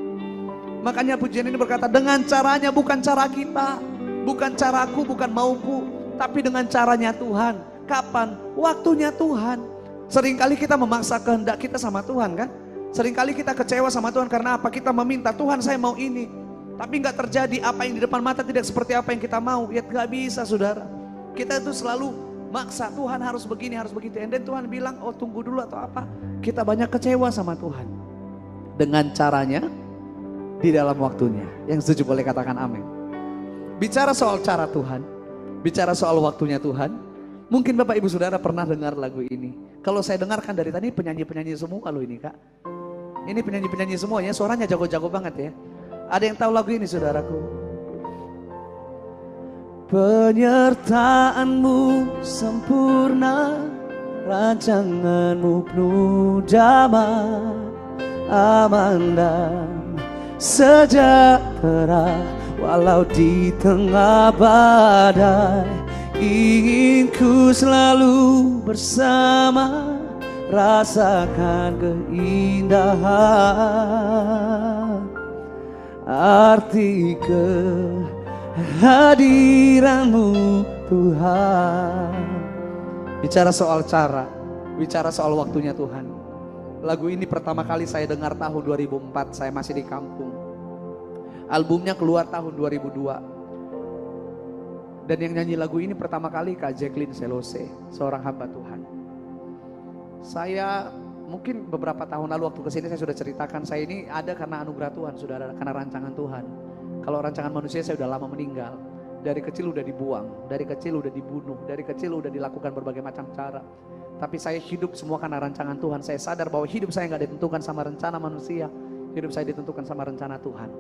Makanya pujian ini berkata, dengan caranya bukan cara kita, bukan caraku, bukan mauku, tapi dengan caranya Tuhan. Kapan? Waktunya Tuhan. Seringkali kita memaksa kehendak kita sama Tuhan kan? Seringkali kita kecewa sama Tuhan karena apa? Kita meminta, Tuhan saya mau ini. Tapi nggak terjadi, apa yang di depan mata tidak seperti apa yang kita mau. Ya nggak bisa saudara. Kita itu selalu maksa, Tuhan harus begini, harus begitu. Dan Tuhan bilang, oh tunggu dulu atau apa. Kita banyak kecewa sama Tuhan. Dengan caranya, di dalam waktunya. Yang setuju boleh katakan amin. Bicara soal cara Tuhan, bicara soal waktunya Tuhan. Mungkin Bapak Ibu Saudara pernah dengar lagu ini. Kalau saya dengarkan dari tadi penyanyi-penyanyi semua loh ini Kak. Ini penyanyi-penyanyi semuanya, suaranya jago-jago banget ya. Ada yang tahu lagu ini saudaraku? Penyertaanmu sempurna, rancanganmu penuh damai, aman dan sejahtera. Walau di tengah badai, ingin ku selalu bersama, rasakan keindahan arti kehadiranmu Tuhan. Bicara soal cara, bicara soal waktunya Tuhan. Lagu ini pertama kali saya dengar tahun 2004, saya masih di kampung. Albumnya keluar tahun 2002. Dan yang nyanyi lagu ini pertama kali Kak Jacqueline Selose, seorang hamba Tuhan. Saya mungkin beberapa tahun lalu waktu kesini saya sudah ceritakan, saya ini ada karena anugerah Tuhan, sudah ada karena rancangan Tuhan. Kalau rancangan manusia saya sudah lama meninggal. Dari kecil udah dibuang, dari kecil udah dibunuh, dari kecil udah dilakukan berbagai macam cara. Tapi saya hidup semua karena rancangan Tuhan. Saya sadar bahwa hidup saya nggak ditentukan sama rencana manusia, hidup saya ditentukan sama rencana Tuhan.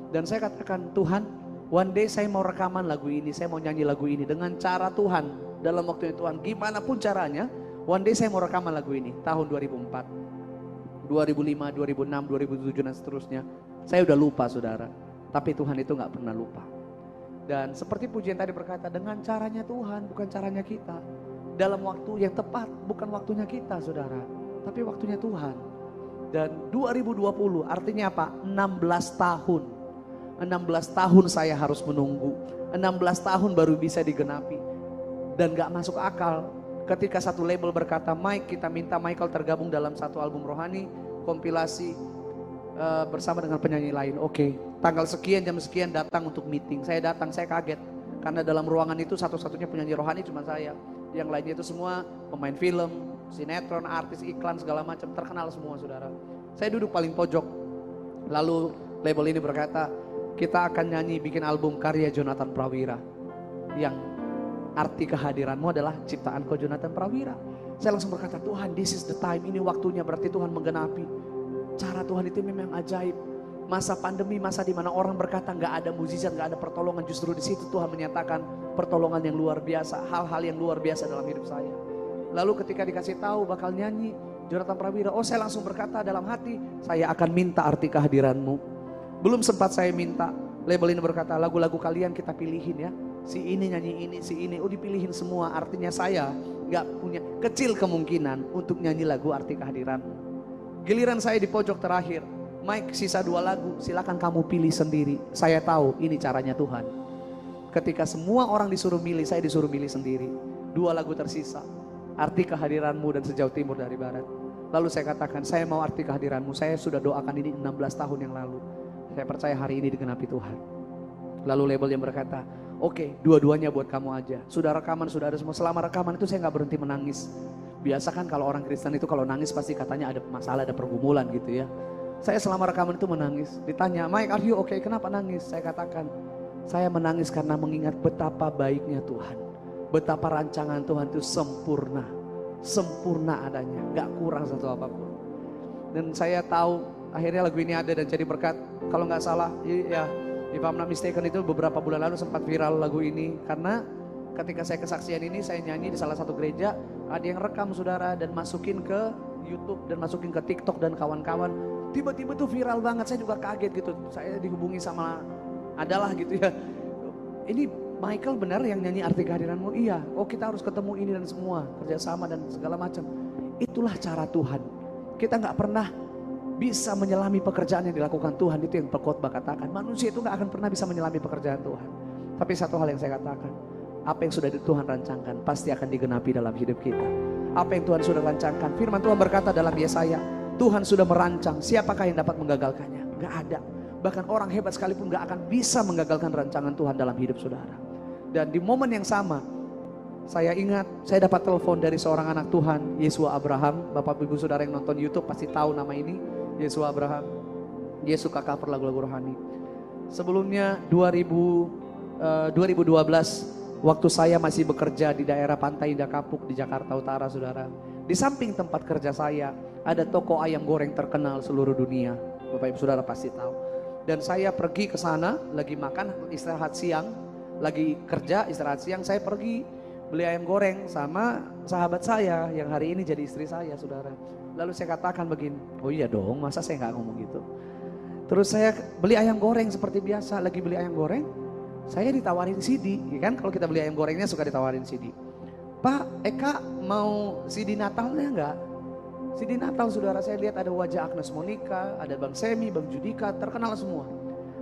Dan saya katakan, Tuhan, one day saya mau rekaman lagu ini, saya mau nyanyi lagu ini dengan cara Tuhan, dalam waktunya Tuhan, gimana pun caranya. One day saya mau rekaman lagu ini, tahun 2004, 2005, 2006, 2007 dan seterusnya. Saya udah lupa saudara, tapi Tuhan itu gak pernah lupa. Dan seperti pujian tadi berkata, dengan caranya Tuhan, bukan caranya kita. Dalam waktu yang tepat, bukan waktunya kita saudara, tapi waktunya Tuhan. Dan 2020 artinya apa? 16 tahun. 16 tahun saya harus menunggu. 16 tahun baru bisa digenapi. Dan gak masuk akal ketika satu label berkata, Mike, kita minta Michael tergabung dalam satu album rohani, kompilasi bersama dengan penyanyi lain. Oke, tanggal sekian, jam sekian datang untuk meeting. Saya datang, saya kaget. Karena dalam ruangan itu satu-satunya penyanyi rohani cuma saya. Yang lainnya itu semua pemain film, sinetron, artis, iklan, segala macam, terkenal semua saudara. Saya duduk paling pojok. Lalu label ini berkata, kita akan nyanyi bikin album karya Jonathan Prawira. Yang arti kehadiranmu adalah ciptaan kau Jonathan Prawira. Saya langsung berkata, Tuhan, this is the time, ini waktunya, berarti Tuhan menggenapi. Cara Tuhan itu memang ajaib. Masa pandemi, masa di mana orang berkata nggak ada mukjizat, nggak ada pertolongan, justru di situ Tuhan menyatakan pertolongan yang luar biasa, hal-hal yang luar biasa dalam hidup saya. Lalu ketika dikasih tahu bakal nyanyi Jonathan Prawira, oh saya langsung berkata dalam hati, saya akan minta arti kehadiranmu. Belum sempat saya minta, label ini berkata, lagu-lagu kalian kita pilihin ya. Si ini nyanyi ini, si ini, oh dipilihin semua. Artinya saya gak punya kecil kemungkinan untuk nyanyi lagu arti kehadiranmu. Giliran saya di pojok terakhir, Mike sisa 2 lagu, silakan kamu pilih sendiri. Saya tahu ini caranya Tuhan. Ketika semua orang disuruh milih, saya disuruh milih sendiri. 2 lagu tersisa, arti kehadiranmu dan sejauh timur dari barat. Lalu saya katakan, saya mau arti kehadiranmu. Saya sudah doakan ini 16 tahun yang lalu. Saya percaya hari ini digenapi Tuhan. Lalu label yang berkata, oke, dua-duanya buat kamu aja. Sudah rekaman, sudah ada semua. Selama rekaman itu saya gak berhenti menangis. Biasa kan kalau orang Kristen itu kalau nangis pasti katanya ada masalah, ada pergumulan gitu ya. Saya selama rekaman itu menangis. Ditanya, Mike, are you okay? Kenapa nangis? Saya katakan, saya menangis karena mengingat betapa baiknya Tuhan. Betapa rancangan Tuhan itu sempurna. Sempurna adanya, gak kurang satu apapun. Dan saya tahu akhirnya lagu ini ada dan jadi berkat. Kalau nggak salah, ya, if I'm not mistaken itu beberapa bulan lalu sempat viral lagu ini. Karena ketika saya kesaksian ini, saya nyanyi di salah satu gereja, ada yang rekam saudara dan masukin ke YouTube dan masukin ke TikTok dan kawan-kawan. Tiba-tiba tuh viral banget, saya juga kaget gitu. Saya dihubungi sama adalah gitu ya. Ini Michael benar yang nyanyi arti kehadiranmu? Iya. Oh kita harus ketemu ini dan semua, kerjasama dan segala macam. Itulah cara Tuhan. Kita nggak pernah bisa menyelami pekerjaan yang dilakukan Tuhan. Itu yang pengkhotbah katakan. Manusia itu gak akan pernah bisa menyelami pekerjaan Tuhan. Tapi satu hal yang saya katakan, apa yang sudah Tuhan rancangkan pasti akan digenapi dalam hidup kita. Apa yang Tuhan sudah rancangkan, firman Tuhan berkata dalam Yesaya, Tuhan sudah merancang, siapakah yang dapat menggagalkannya? Gak ada. Bahkan orang hebat sekalipun gak akan bisa menggagalkan rancangan Tuhan dalam hidup saudara. Dan di momen yang sama, saya ingat saya dapat telepon dari seorang anak Tuhan, Yesua Abraham. Bapak ibu saudara yang nonton YouTube pasti tahu nama ini. Yesua Abraham, dia suka cover lagu-lagu rohani. Sebelumnya 2012, waktu saya masih bekerja di daerah Pantai Indah Kapuk di Jakarta Utara saudara. Di samping tempat kerja saya, ada toko ayam goreng terkenal seluruh dunia. Bapak ibu saudara pasti tahu. Dan saya pergi ke sana, lagi makan, istirahat siang, lagi kerja, istirahat siang, saya pergi beli ayam goreng sama sahabat saya yang hari ini jadi istri saya saudara. Lalu saya katakan begini, oh iya dong, masa saya gak ngomong gitu. Terus saya beli ayam goreng seperti biasa, lagi beli ayam goreng, saya ditawarin CD, ya kan kalau kita beli ayam gorengnya suka ditawarin CD. Pak, Eka mau CD Natalnya enggak? CD Natal saudara, saya lihat ada wajah Agnes Monica, ada Bang Semi, Bang Judika, terkenal semua.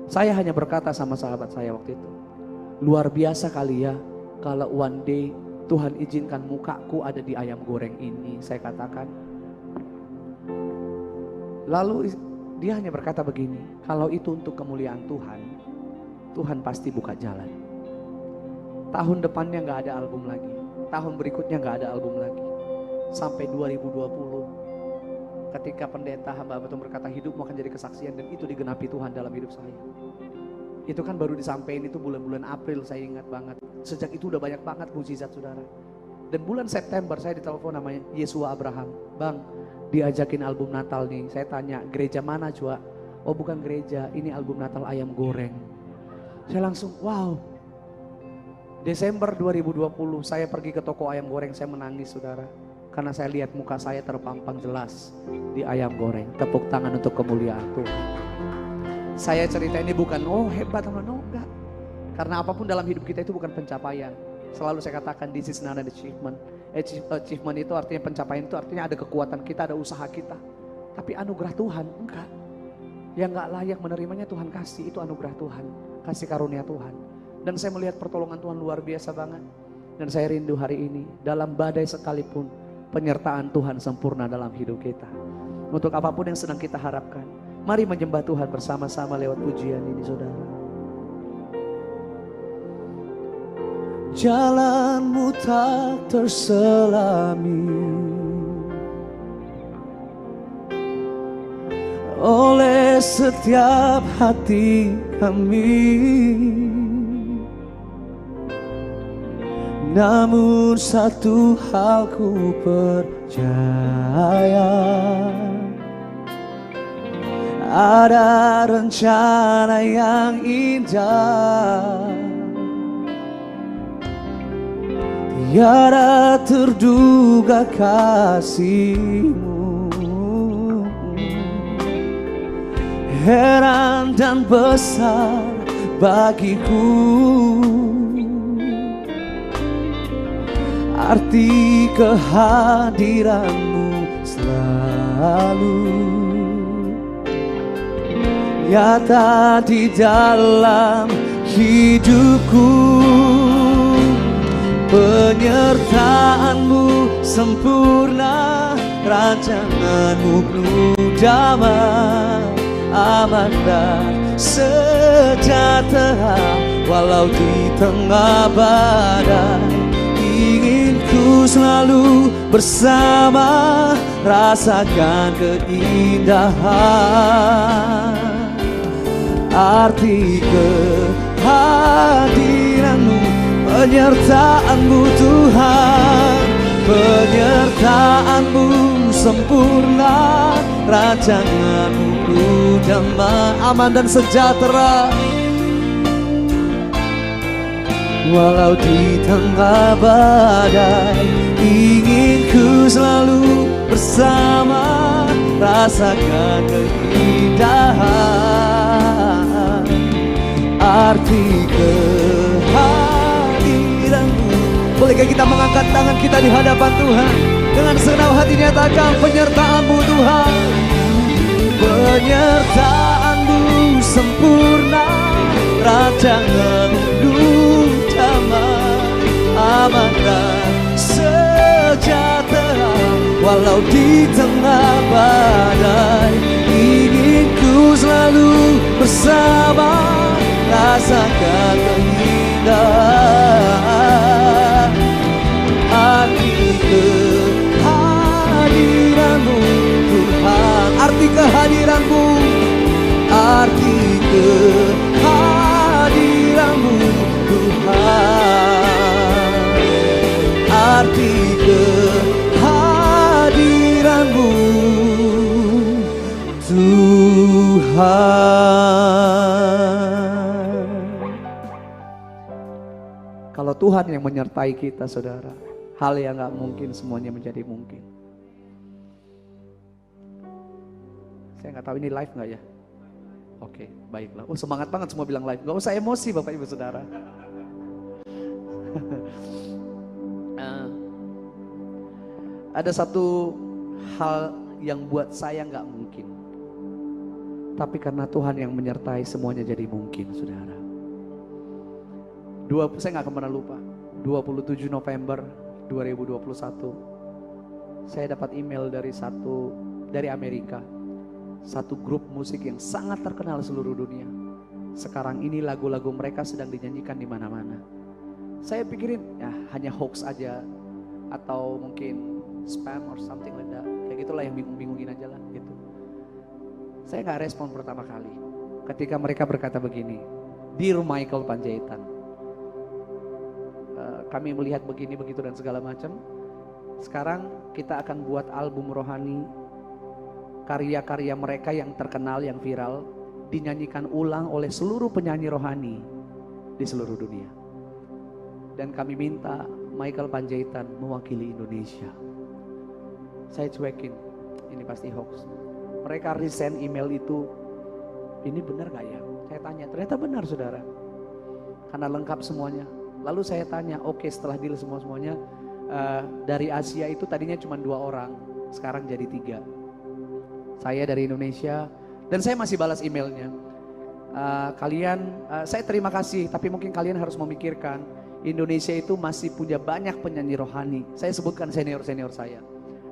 Saya hanya berkata sama sahabat saya waktu itu, luar biasa kali ya kalau one day Tuhan izinkan mukaku ada di ayam goreng ini, saya katakan. Lalu dia hanya berkata begini, kalau itu untuk kemuliaan Tuhan, Tuhan pasti buka jalan. Tahun depannya gak ada album lagi, tahun berikutnya gak ada album lagi. Sampai 2020, ketika pendeta hamba Tuhan berkata hidupmu akan jadi kesaksian, dan itu digenapi Tuhan dalam hidup saya. Itu kan baru disampaikan itu bulan-bulan April, saya ingat banget. Sejak itu udah banyak banget mukjizat saudara. Dan bulan September saya ditelepon namanya Yesua Abraham. Bang, diajakin album Natal nih. Saya tanya, gereja mana Cua? Oh bukan gereja, ini album Natal ayam goreng. Saya langsung wow. Desember 2020 saya pergi ke toko ayam goreng, saya menangis saudara. Karena saya lihat muka saya terpampang jelas di ayam goreng. Tepuk tangan untuk kemuliaan Tuhan. Saya cerita ini bukan oh hebat atau enggak. Karena apapun dalam hidup kita itu bukan pencapaian. Selalu saya katakan this is not an achievement. Achievement itu artinya pencapaian, itu artinya ada kekuatan kita, ada usaha kita. Tapi anugerah Tuhan enggak. Yang enggak layak menerimanya Tuhan kasih, itu anugerah Tuhan, kasih karunia Tuhan. Dan saya melihat pertolongan Tuhan luar biasa banget. Dan saya rindu hari ini dalam badai sekalipun penyertaan Tuhan sempurna dalam hidup kita. Untuk apapun yang sedang kita harapkan, mari menyembah Tuhan bersama-sama lewat pujian ini saudara. Jalanmu tak terselami oleh setiap hati kami. Namun satu hal ku percaya, ada rencana yang indah, tiada terduga kasih-Mu, heran dan besar bagiku. Arti kehadiran-Mu selalu nyata di dalam hidupku. Penyertaan-Mu sempurna, rancangan-Mu penuh damai, aman dan sejahtera. Walau di tengah badai, ingin ku selalu bersama, rasakan keindahan. Arti kehadiran-Mu, penyertaan-Mu Tuhan, penyertaan-Mu sempurna, rancangan-Mu penuh damai, aman dan sejahtera. Walau di tengah badai, ingin ku selalu bersama, rasakan keindahan. Arti kehadiran-Mu. Bolehkah kita mengangkat tangan kita di hadapan Tuhan, dengan senang hati nyatakan penyertaan-Mu Tuhan. Penyertaan-Mu sempurna, rancangan-Mu damai, aman dan sejahtera. Walau di tengah badai, ingin ku selalu bersama, rasakan keindahan. Arti kehadiran-Mu Tuhan, arti kehadiran-Mu, arti kehadiran-Mu Tuhan, arti kehadiran-Mu Tuhan. Kalau Tuhan yang menyertai kita saudara, hal yang gak mungkin semuanya menjadi mungkin. Saya gak tahu ini live gak ya? Oke, baiklah. Oh semangat banget semua bilang live. Gak usah emosi Bapak Ibu Saudara. Ada satu hal yang buat saya gak mungkin. Tapi karena Tuhan yang menyertai semuanya jadi mungkin saudara. Saya gak akan pernah lupa. 27 November 2021. Saya dapat email dari Amerika. Satu grup musik yang sangat terkenal seluruh dunia. Sekarang ini lagu-lagu mereka sedang dinyanyikan di mana-mana. Saya pikirin ya hanya hoax aja atau mungkin spam or something like that. Kayak gitulah yang bingung-bingungin aja lah gitu. Saya nggak respon pertama kali ketika mereka berkata begini, Dear Michael Panjaitan, kami melihat begini begitu dan segala macam. Sekarang kita akan buat album rohani. Karya-karya mereka yang terkenal, yang viral, dinyanyikan ulang oleh seluruh penyanyi rohani di seluruh dunia. Dan kami minta Michael Panjaitan mewakili Indonesia. Saya cuekin, ini pasti hoax. Mereka resend email itu, ini benar gak ya? Saya tanya, ternyata benar saudara. Karena lengkap semuanya. Lalu saya tanya, oke setelah deal semuanya, dari Asia itu tadinya cuma 2 orang, sekarang jadi 3. Saya dari Indonesia dan saya masih balas emailnya. Saya terima kasih, tapi mungkin kalian harus memikirkan Indonesia itu masih punya banyak penyanyi rohani. Saya sebutkan senior-senior saya.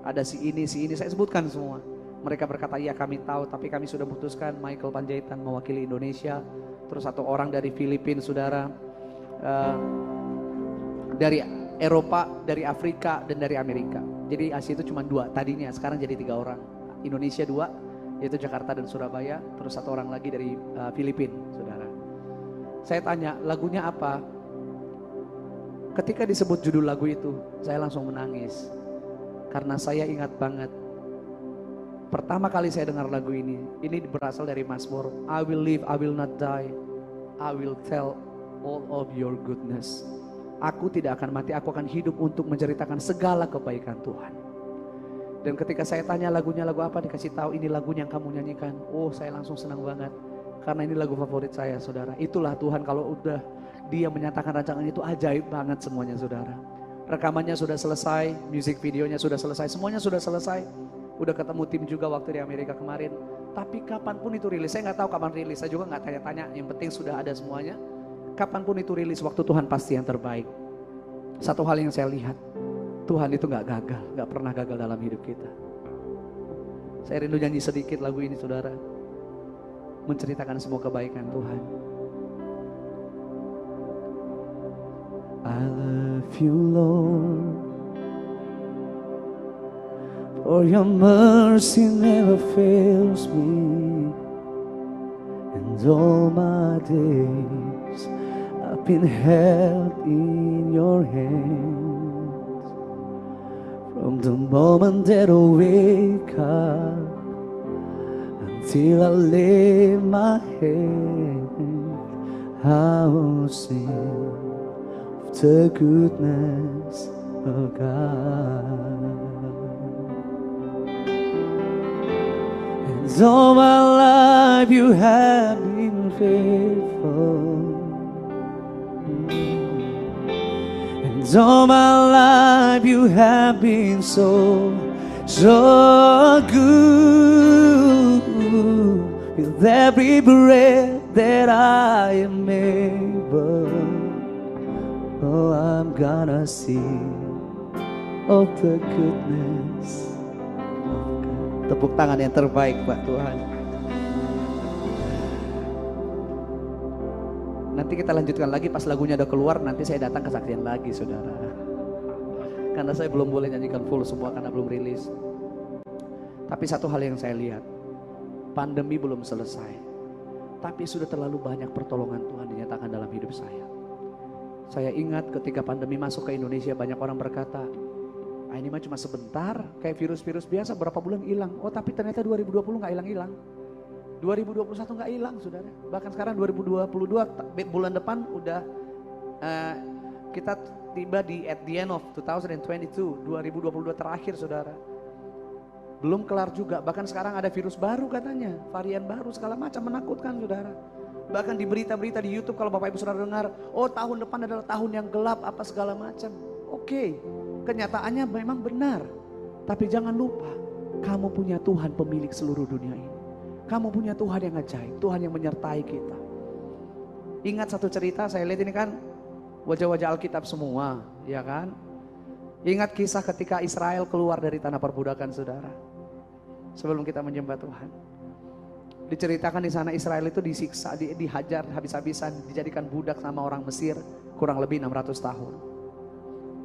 Ada si ini, saya sebutkan semua. Mereka berkata, iya kami tahu, tapi kami sudah memutuskan Michael Panjaitan mewakili Indonesia. Terus 1 orang dari Filipina, saudara, dari Eropa, dari Afrika, dan dari Amerika. Jadi Asia itu cuma 2 tadinya, sekarang jadi 3 orang. Indonesia 2, yaitu Jakarta dan Surabaya, terus 1 orang lagi dari Filipina, saudara. Saya tanya, lagunya apa? Ketika disebut judul lagu itu, saya langsung menangis. Karena saya ingat banget, pertama kali saya dengar lagu ini berasal dari Mazmur, I will live, I will not die, I will tell all of your goodness. Aku tidak akan mati, aku akan hidup untuk menceritakan segala kebaikan Tuhan. Dan ketika saya tanya lagunya lagu apa, dikasih tahu ini lagunya yang kamu nyanyikan. Oh, saya langsung senang banget. Karena ini lagu favorit saya, saudara. Itulah Tuhan kalau udah Dia menyatakan rancangan itu ajaib banget semuanya, saudara. Rekamannya sudah selesai, music videonya sudah selesai, semuanya sudah selesai. Udah ketemu tim juga waktu di Amerika kemarin. Tapi kapanpun itu rilis, saya nggak tahu kapan rilis. Saya juga nggak tanya-tanya. Yang penting sudah ada semuanya. Kapanpun itu rilis, waktu Tuhan pasti yang terbaik. Satu hal yang saya lihat, Tuhan itu gak gagal, gak pernah gagal dalam hidup kita. Saya rindu nyanyi sedikit lagu ini saudara, menceritakan semua kebaikan Tuhan. I love you Lord, for your mercy never fails me. And all my days I've been held in your hands. From the moment that I wake up until I lay my head, I will sing of the goodness of God. And all my life you have been faithful. All my life you have been so good. With every breath that I am able, oh I'm gonna sing of the goodness of God. Tepuk tangan yang terbaik buat Tuhan. Nanti kita lanjutkan lagi pas lagunya udah keluar, nanti saya datang kesaksian lagi saudara. Karena saya belum boleh nyanyikan full semua karena belum rilis. Tapi satu hal yang saya lihat, pandemi belum selesai. Tapi sudah terlalu banyak pertolongan Tuhan dinyatakan dalam hidup saya. Saya ingat ketika pandemi masuk ke Indonesia, banyak orang berkata, ah ini mah cuma sebentar, kayak virus-virus biasa berapa bulan hilang. Oh tapi ternyata 2020 gak hilang-hilang. 2021 nggak hilang saudara, bahkan sekarang 2022 bulan depan udah kita tiba di at the end of 2022 terakhir saudara. Belum kelar juga, bahkan sekarang ada virus baru katanya, varian baru segala macam, menakutkan saudara. Bahkan di berita-berita di YouTube kalau Bapak Ibu Saudara dengar, oh tahun depan adalah tahun yang gelap apa segala macam. Oke, kenyataannya memang benar. Tapi jangan lupa, kamu punya Tuhan pemilik seluruh dunia ini. Kamu punya Tuhan yang ajaib, Tuhan yang menyertai kita. Ingat satu cerita, saya lihat ini kan wajah-wajah Alkitab semua, ya kan? Ingat kisah ketika Israel keluar dari tanah perbudakan saudara. Sebelum kita menyembah Tuhan. Diceritakan di sana Israel itu disiksa, dihajar habis-habisan, dijadikan budak sama orang Mesir kurang lebih 600 tahun.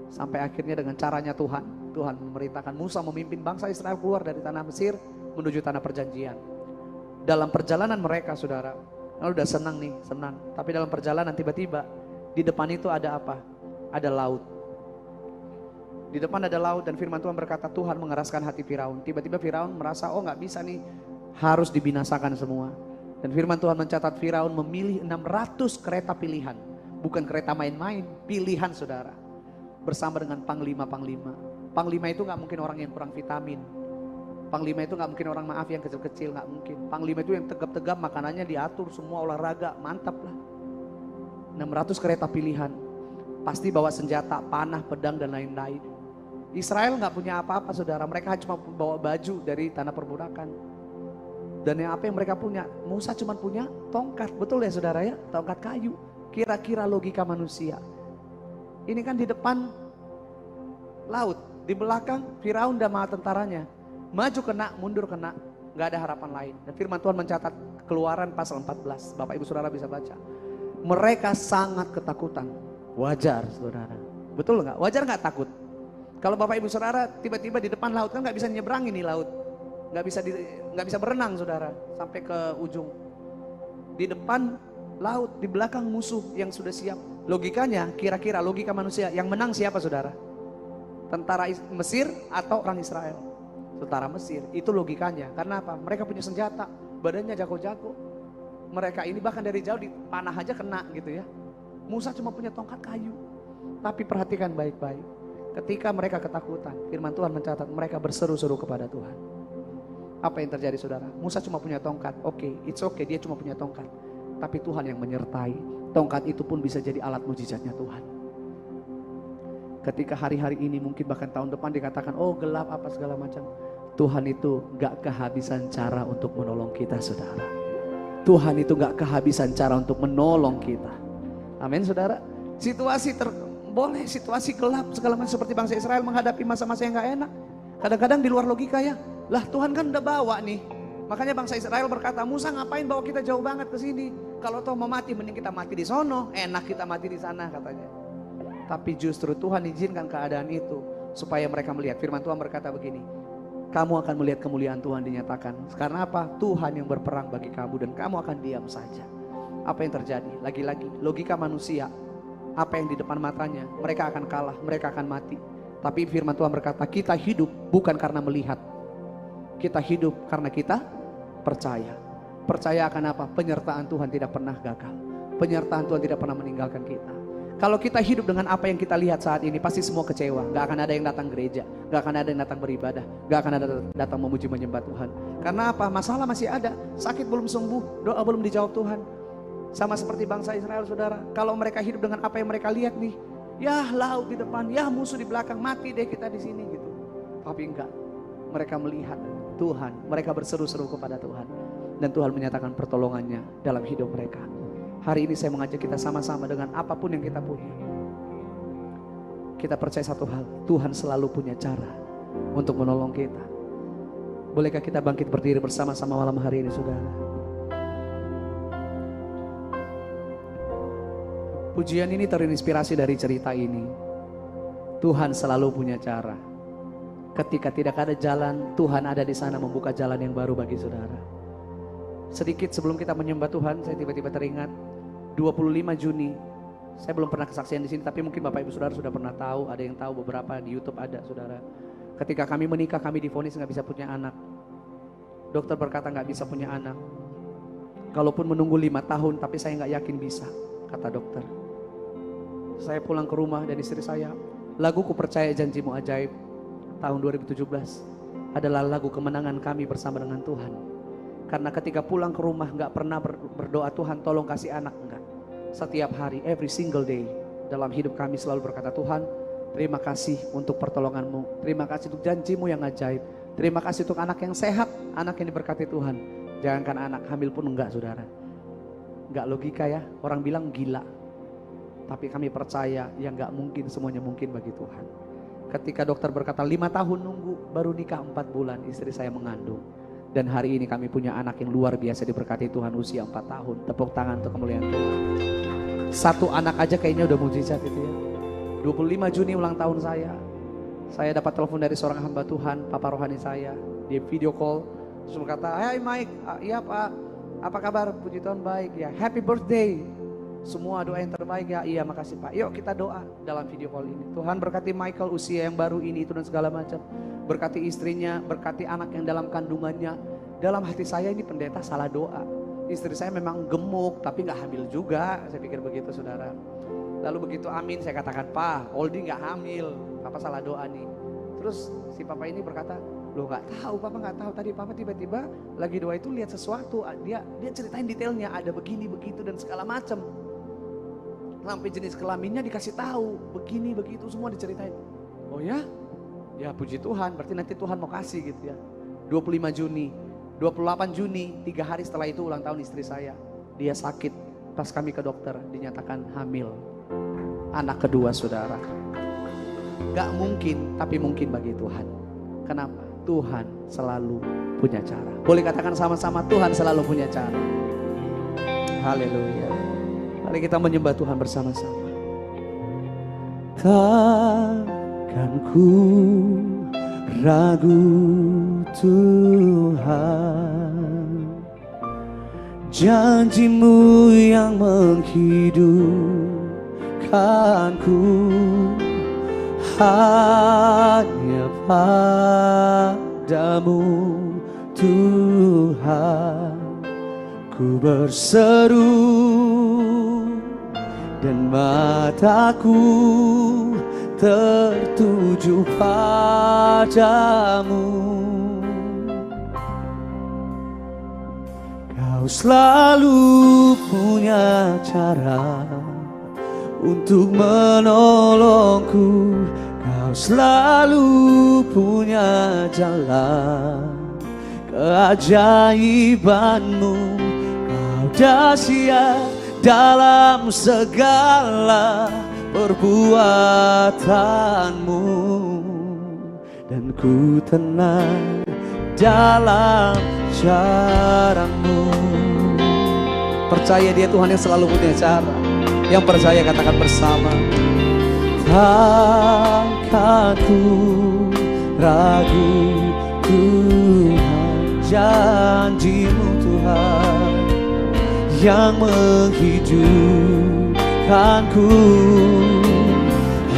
Sampai akhirnya dengan caranya Tuhan memerintahkan Musa memimpin bangsa Israel keluar dari tanah Mesir menuju tanah perjanjian. Dalam perjalanan mereka saudara, lalu udah senang nih, senang. Tapi dalam perjalanan tiba-tiba di depan itu ada apa? Ada laut. Di depan ada laut dan firman Tuhan berkata Tuhan mengeraskan hati Firaun. Tiba-tiba Firaun merasa oh gak bisa nih, harus dibinasakan semua. Dan firman Tuhan mencatat Firaun memilih 600 kereta pilihan. Bukan kereta main-main, pilihan saudara. Bersama dengan panglima-panglima. Panglima itu gak mungkin orang yang kurang vitamin. Panglima itu gak mungkin orang maaf yang kecil-kecil, gak mungkin. Panglima itu yang tegap-tegap, makanannya diatur, semua olahraga, mantap lah. 600 kereta pilihan. Pasti bawa senjata, panah, pedang dan lain-lain. Israel gak punya apa-apa saudara, mereka cuma bawa baju dari tanah perbudakan. Dan yang apa yang mereka punya, Musa cuma punya tongkat, betul ya saudara ya, tongkat kayu. Kira-kira logika manusia. Ini kan di depan laut, di belakang Firaun dan tentaranya. Maju kena, mundur kena, gak ada harapan lain. Dan firman Tuhan mencatat Keluaran pasal 14, Bapak Ibu Saudara bisa baca. Mereka sangat ketakutan, wajar saudara. Betul gak? Wajar gak takut? Kalau Bapak Ibu Saudara tiba-tiba di depan laut kan nggak bisa nyebrangin nih laut, nggak bisa berenang saudara sampai ke ujung. Di depan laut, di belakang musuh yang sudah siap. Logikanya, kira-kira logika manusia yang menang siapa saudara? Tentara Mesir atau orang Israel? Tentara Mesir, itu logikanya. Karena apa? Mereka punya senjata, badannya jago-jago. Mereka ini bahkan dari jauh dipanah aja kena gitu ya. Musa cuma punya tongkat kayu. Tapi perhatikan baik-baik. Ketika mereka ketakutan, firman Tuhan mencatat mereka berseru-seru kepada Tuhan. Apa yang terjadi saudara? Musa cuma punya tongkat, it's okay, dia cuma punya tongkat. Tapi Tuhan yang menyertai, tongkat itu pun bisa jadi alat mujizatnya Tuhan. Ketika hari-hari ini mungkin bahkan tahun depan dikatakan, oh gelap apa segala macam. Tuhan itu gak kehabisan cara untuk menolong kita saudara. Tuhan itu gak kehabisan cara untuk menolong kita. Amin saudara. Boleh situasi gelap segala macam seperti bangsa Israel menghadapi masa-masa yang gak enak. Kadang-kadang di luar logika ya. Lah Tuhan kan udah bawa nih. Makanya bangsa Israel berkata, Musa ngapain bawa kita jauh banget ke sini? Kalau toh mau mati mending kita mati di sono, enak kita mati di sana katanya. Tapi justru Tuhan izinkan keadaan itu supaya mereka melihat. Firman Tuhan berkata begini, kamu akan melihat kemuliaan Tuhan dinyatakan. Karena apa? Tuhan yang berperang bagi kamu dan kamu akan diam saja. Apa yang terjadi? Lagi-lagi logika manusia. Apa yang di depan matanya, mereka akan kalah, mereka akan mati. Tapi firman Tuhan berkata, kita hidup bukan karena melihat. Kita hidup karena kita percaya. Percaya akan apa? Penyertaan Tuhan tidak pernah gagal. Penyertaan Tuhan tidak pernah meninggalkan kita. Kalau kita hidup dengan apa yang kita lihat saat ini, pasti semua kecewa. Gak akan ada yang datang gereja, gak akan ada yang datang beribadah, gak akan ada datang memuji menyembah Tuhan. Karena apa? Masalah masih ada, sakit belum sembuh, doa belum dijawab Tuhan. Sama seperti bangsa Israel saudara, kalau mereka hidup dengan apa yang mereka lihat nih, ya laut di depan, ya musuh di belakang, mati deh kita di sini gitu. Tapi enggak, mereka melihat Tuhan, mereka berseru-seru kepada Tuhan. Dan Tuhan menyatakan pertolongannya dalam hidup mereka. Hari ini saya mengajak kita sama-sama dengan apapun yang kita punya. Kita percaya satu hal, Tuhan selalu punya cara untuk menolong kita. Bolehkah kita bangkit berdiri bersama-sama malam hari ini saudara? Pujian ini terinspirasi dari cerita ini. Tuhan selalu punya cara. Ketika tidak ada jalan, Tuhan ada di sana membuka jalan yang baru bagi saudara. Sedikit sebelum kita menyembah Tuhan, saya tiba-tiba teringat 25 Juni. Saya belum pernah kesaksian di sini, tapi mungkin Bapak Ibu Saudara sudah pernah tahu. Ada yang tahu, beberapa di YouTube ada saudara. Ketika kami menikah, kami divonis gak bisa punya anak. Dokter berkata gak bisa punya anak. Kalaupun menunggu 5 tahun, tapi saya gak yakin bisa, kata dokter. Saya pulang ke rumah dan istri saya, lagu Ku Percaya Janjimu Ajaib tahun 2017. adalah lagu kemenangan kami bersama dengan Tuhan. Karena ketika pulang ke rumah gak pernah berdoa, Tuhan tolong kasih anak, enggak. Setiap hari, every single day, dalam hidup kami selalu berkata, Tuhan terima kasih untuk pertolonganmu, terima kasih untuk janjimu yang ajaib, terima kasih untuk anak yang sehat, anak yang diberkati Tuhan. Jangankan anak, hamil pun enggak, saudara. Enggak logika ya, orang bilang gila. Tapi kami percaya yang enggak mungkin semuanya mungkin bagi Tuhan. Ketika dokter berkata 5 tahun nunggu, baru nikah 4 bulan istri saya mengandung. Dan hari ini kami punya anak yang luar biasa diberkati Tuhan, usia 4 tahun. Tepuk tangan untuk kemuliaan Tuhan. Satu anak aja kayaknya udah mujizat itu ya. 25 Juni ulang tahun saya. Saya dapat telepon dari seorang hamba Tuhan, Papa rohani saya. Dia video call, terus berkata, "Hai Mike, iya Pak, apa kabar? Puji Tuhan baik ya. Happy birthday. Semua doa yang terbaik ya." Iya makasih Pak. Yuk kita doa dalam video call ini. Tuhan berkati Michael usia yang baru ini itu dan segala macam. Berkati istrinya, berkati anak yang dalam kandungannya. Dalam hati saya ini pendeta salah doa. Istri saya memang gemuk tapi gak hamil juga. Saya pikir begitu saudara. Lalu begitu amin saya katakan, Pak, Oldie gak hamil. Papa salah doa nih. Terus si Papa ini berkata, loh gak tahu, Papa gak tahu. Tadi Papa tiba-tiba lagi doa itu lihat sesuatu. Dia ceritain detailnya, ada begini, begitu dan segala macam. Sampai jenis kelaminnya dikasih tahu, begini, begitu semua diceritain. Oh ya? Ya puji Tuhan, berarti nanti Tuhan mau kasih gitu ya. 25 Juni, 28 Juni, 3 hari setelah itu ulang tahun istri saya. Dia sakit, pas kami ke dokter dinyatakan hamil. Anak kedua saudara. Gak mungkin, tapi mungkin bagi Tuhan. Kenapa? Tuhan selalu punya cara. Boleh katakan sama-sama, Tuhan selalu punya cara. Haleluya. Mari kita menyembah Tuhan bersama-sama. Takkan ku ragu Tuhan, janjimu yang menghidupkanku hanya padamu Tuhan. Ku berseru dan mataku tertuju padamu. Kau selalu punya cara untuk menolongku. Kau selalu punya jalan keajaibanmu. Kau dahsyat dalam segala perbuatanmu, dan ku tenang dalam caramu. Percaya dia Tuhan yang selalu punya cara. Yang percaya katakan bersama. Takkan ku ragu Tuhan, janjimu Tuhan yang menghidupkanku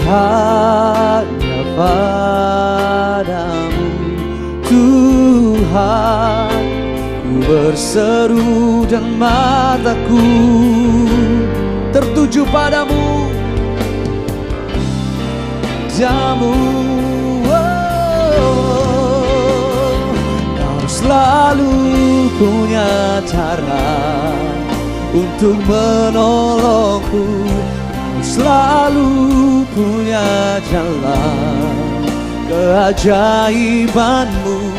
hanya padamu Tuhan. Ku berseru dan mataku tertuju padamu, jamu. Kau selalu punya cara untuk menolongku. Kau selalu punya jalan keajaibanmu.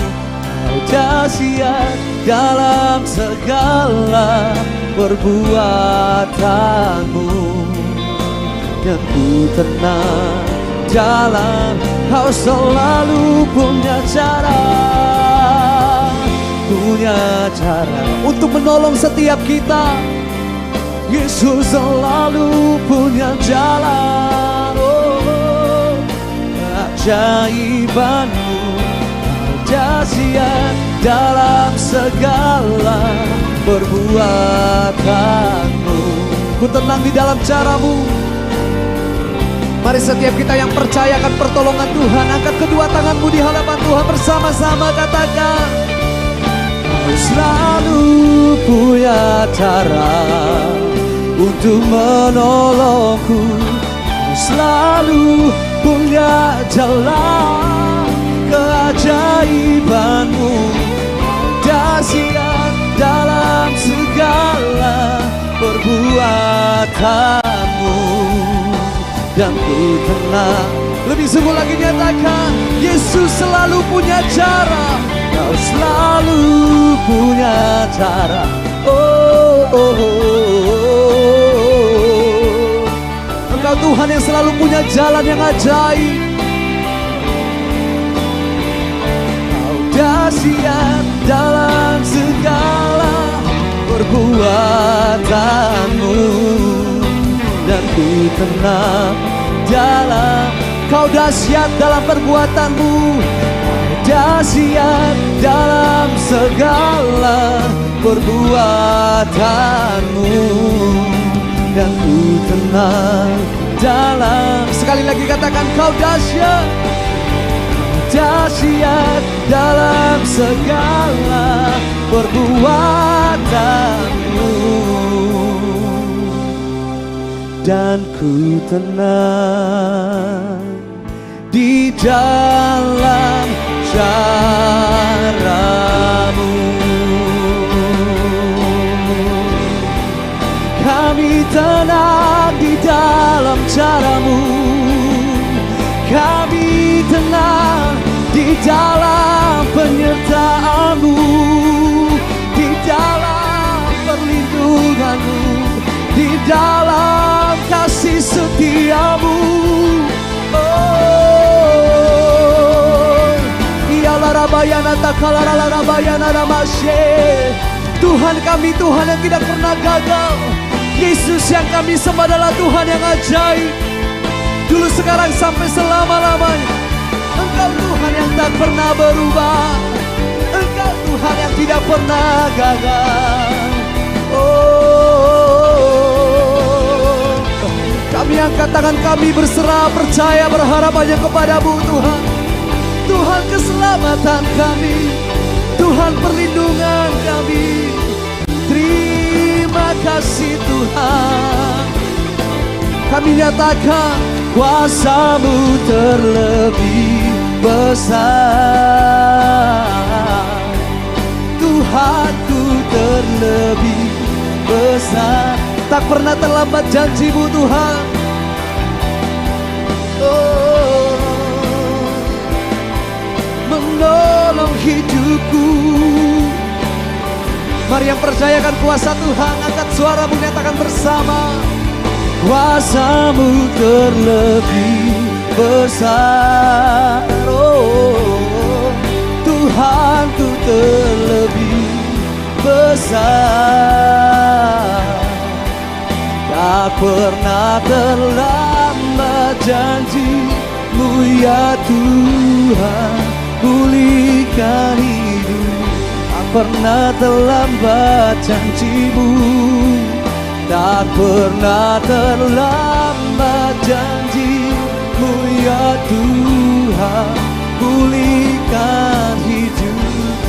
Kau dahsyat dalam segala perbuatanmu, dan ku tenang dalam. Kau selalu punya cara, punya cara untuk menolong setiap kita. Yesus selalu punya jalan. Oh, keajaibanmu, kau dahsyat dalam segala perbuatanmu. Ku tenang di dalam caramu. Mari setiap kita yang percaya akan pertolongan Tuhan, angkat kedua tanganmu di hadapan Tuhan bersama-sama, katakan, kau selalu punya cara untuk menolongku. Kau selalu punya jalan keajaiban. keajaiban-Mu, dahsyat dalam segala perbuatan-Mu, dan ku tenang. Lebih sungguh lagi nyatakan, Yesus selalu punya cara, Kau selalu punya cara. Oh, oh, oh, oh. Engkau Tuhan yang selalu punya jalan yang ajaib. Kau dahsyat dalam segala perbuatan-Mu, dan ku tenang dalam. Kau dahsyat dalam perbuatan-Mu, dahsyat dalam segala perbuatan-Mu, dan ku tenang dalam. Sekali lagi katakan, Kau dahsyat, dahsyat dalam segala perbuatan-Mu, dan ku tenang di dalam cara-Mu. Kami tenang di dalam cara-Mu, kami tenang di dalam penyertaan-Mu, di dalam perlindungan-Mu, di dalam kasih setia-Mu. Tuhan kami, Tuhan yang tidak pernah gagal. Yesus yang kami sembah adalah Tuhan yang ajaib, dulu sekarang sampai selama-lamanya. Engkau Tuhan yang tak pernah berubah, Engkau Tuhan yang tidak pernah gagal. Oh, kami angkat tangan kami berserah, percaya, berharap hanya kepada-Mu Tuhan. Tuhan keselamatan kami, Tuhan perlindungan kami. Terima kasih Tuhan. Kami nyatakan kuasa-Mu terlebih besar, Tuhanku terlebih besar. Tak pernah terlambat janji-Mu Tuhan. Oh, menolong hidupku. Mari yang percayakan kuasa Tuhan, angkat suaramu, nyatakan bersama. Kuasa-Mu terlebih besar, oh Tuhanku terlebih besar. Tak pernah terlambat janji-Mu ya Tuhan, pulihkan hidup. Tak pernah terlambat janji-Mu, tak pernah terlambat janji-Mu ya Tuhan, pulihkan hidup.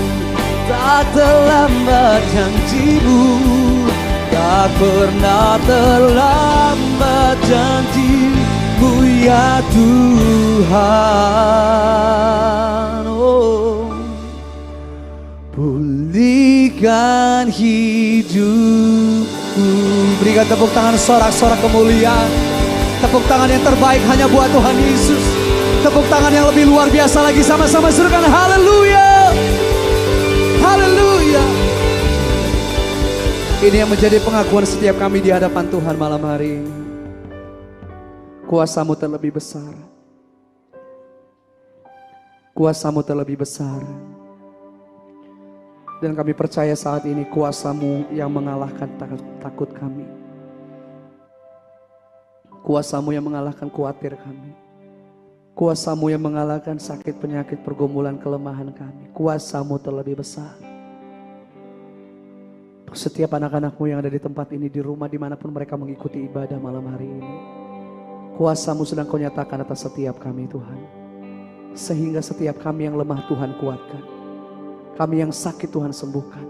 Tak terlambat janji-Mu, tak pernah terlambat janji-Mu ya Tuhan. Oh, pulihkan hidupku. Berikan tepuk tangan, sorak-sorak kemuliaan. Tepuk tangan yang terbaik hanya buat Tuhan Yesus. Tepuk tangan yang lebih luar biasa lagi, sama-sama serukan haleluya, haleluya. Ini yang menjadi pengakuan setiap kami di hadapan Tuhan malam hari ini. Kuasa-Mu terlebih besar, kuasa-Mu terlebih besar. Dan kami percaya saat ini kuasa-Mu yang mengalahkan takut kami. Kuasa-Mu yang mengalahkan khawatir kami. Kuasa-Mu yang mengalahkan sakit, penyakit, pergumulan, kelemahan kami. Kuasa-Mu terlebih besar. Untuk setiap anak-anak-Mu yang ada di tempat ini, di rumah, dimanapun mereka mengikuti ibadah malam hari ini. Kuasa-Mu sedang Kau nyatakan atas setiap kami Tuhan. Sehingga setiap kami yang lemah Tuhan kuatkan. Kami yang sakit Tuhan sembuhkan.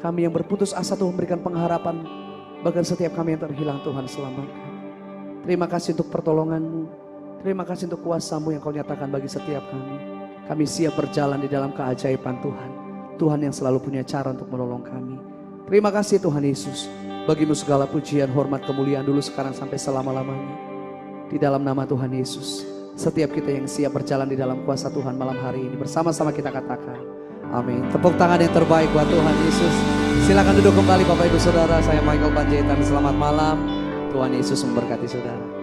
Kami yang berputus asa Tuhan berikan pengharapan. Bahkan setiap kami yang terhilang Tuhan selamatkan. Terima kasih untuk pertolongan-Mu. Terima kasih untuk kuasa-Mu yang Kau nyatakan bagi setiap kami. Kami siap berjalan di dalam keajaiban Tuhan. Tuhan yang selalu punya cara untuk menolong kami. Terima kasih Tuhan Yesus. Bagimu segala pujian, hormat, kemuliaan dulu, sekarang sampai selama-lamanya. Di dalam nama Tuhan Yesus. Setiap kita yang siap berjalan di dalam kuasa Tuhan malam hari ini, bersama-sama kita katakan amin. Tepuk tangan yang terbaik buat Tuhan Yesus. Silakan duduk kembali Bapak Ibu Saudara. Saya Michael Panjaitan. Selamat malam. Tuhan Yesus memberkati saudara.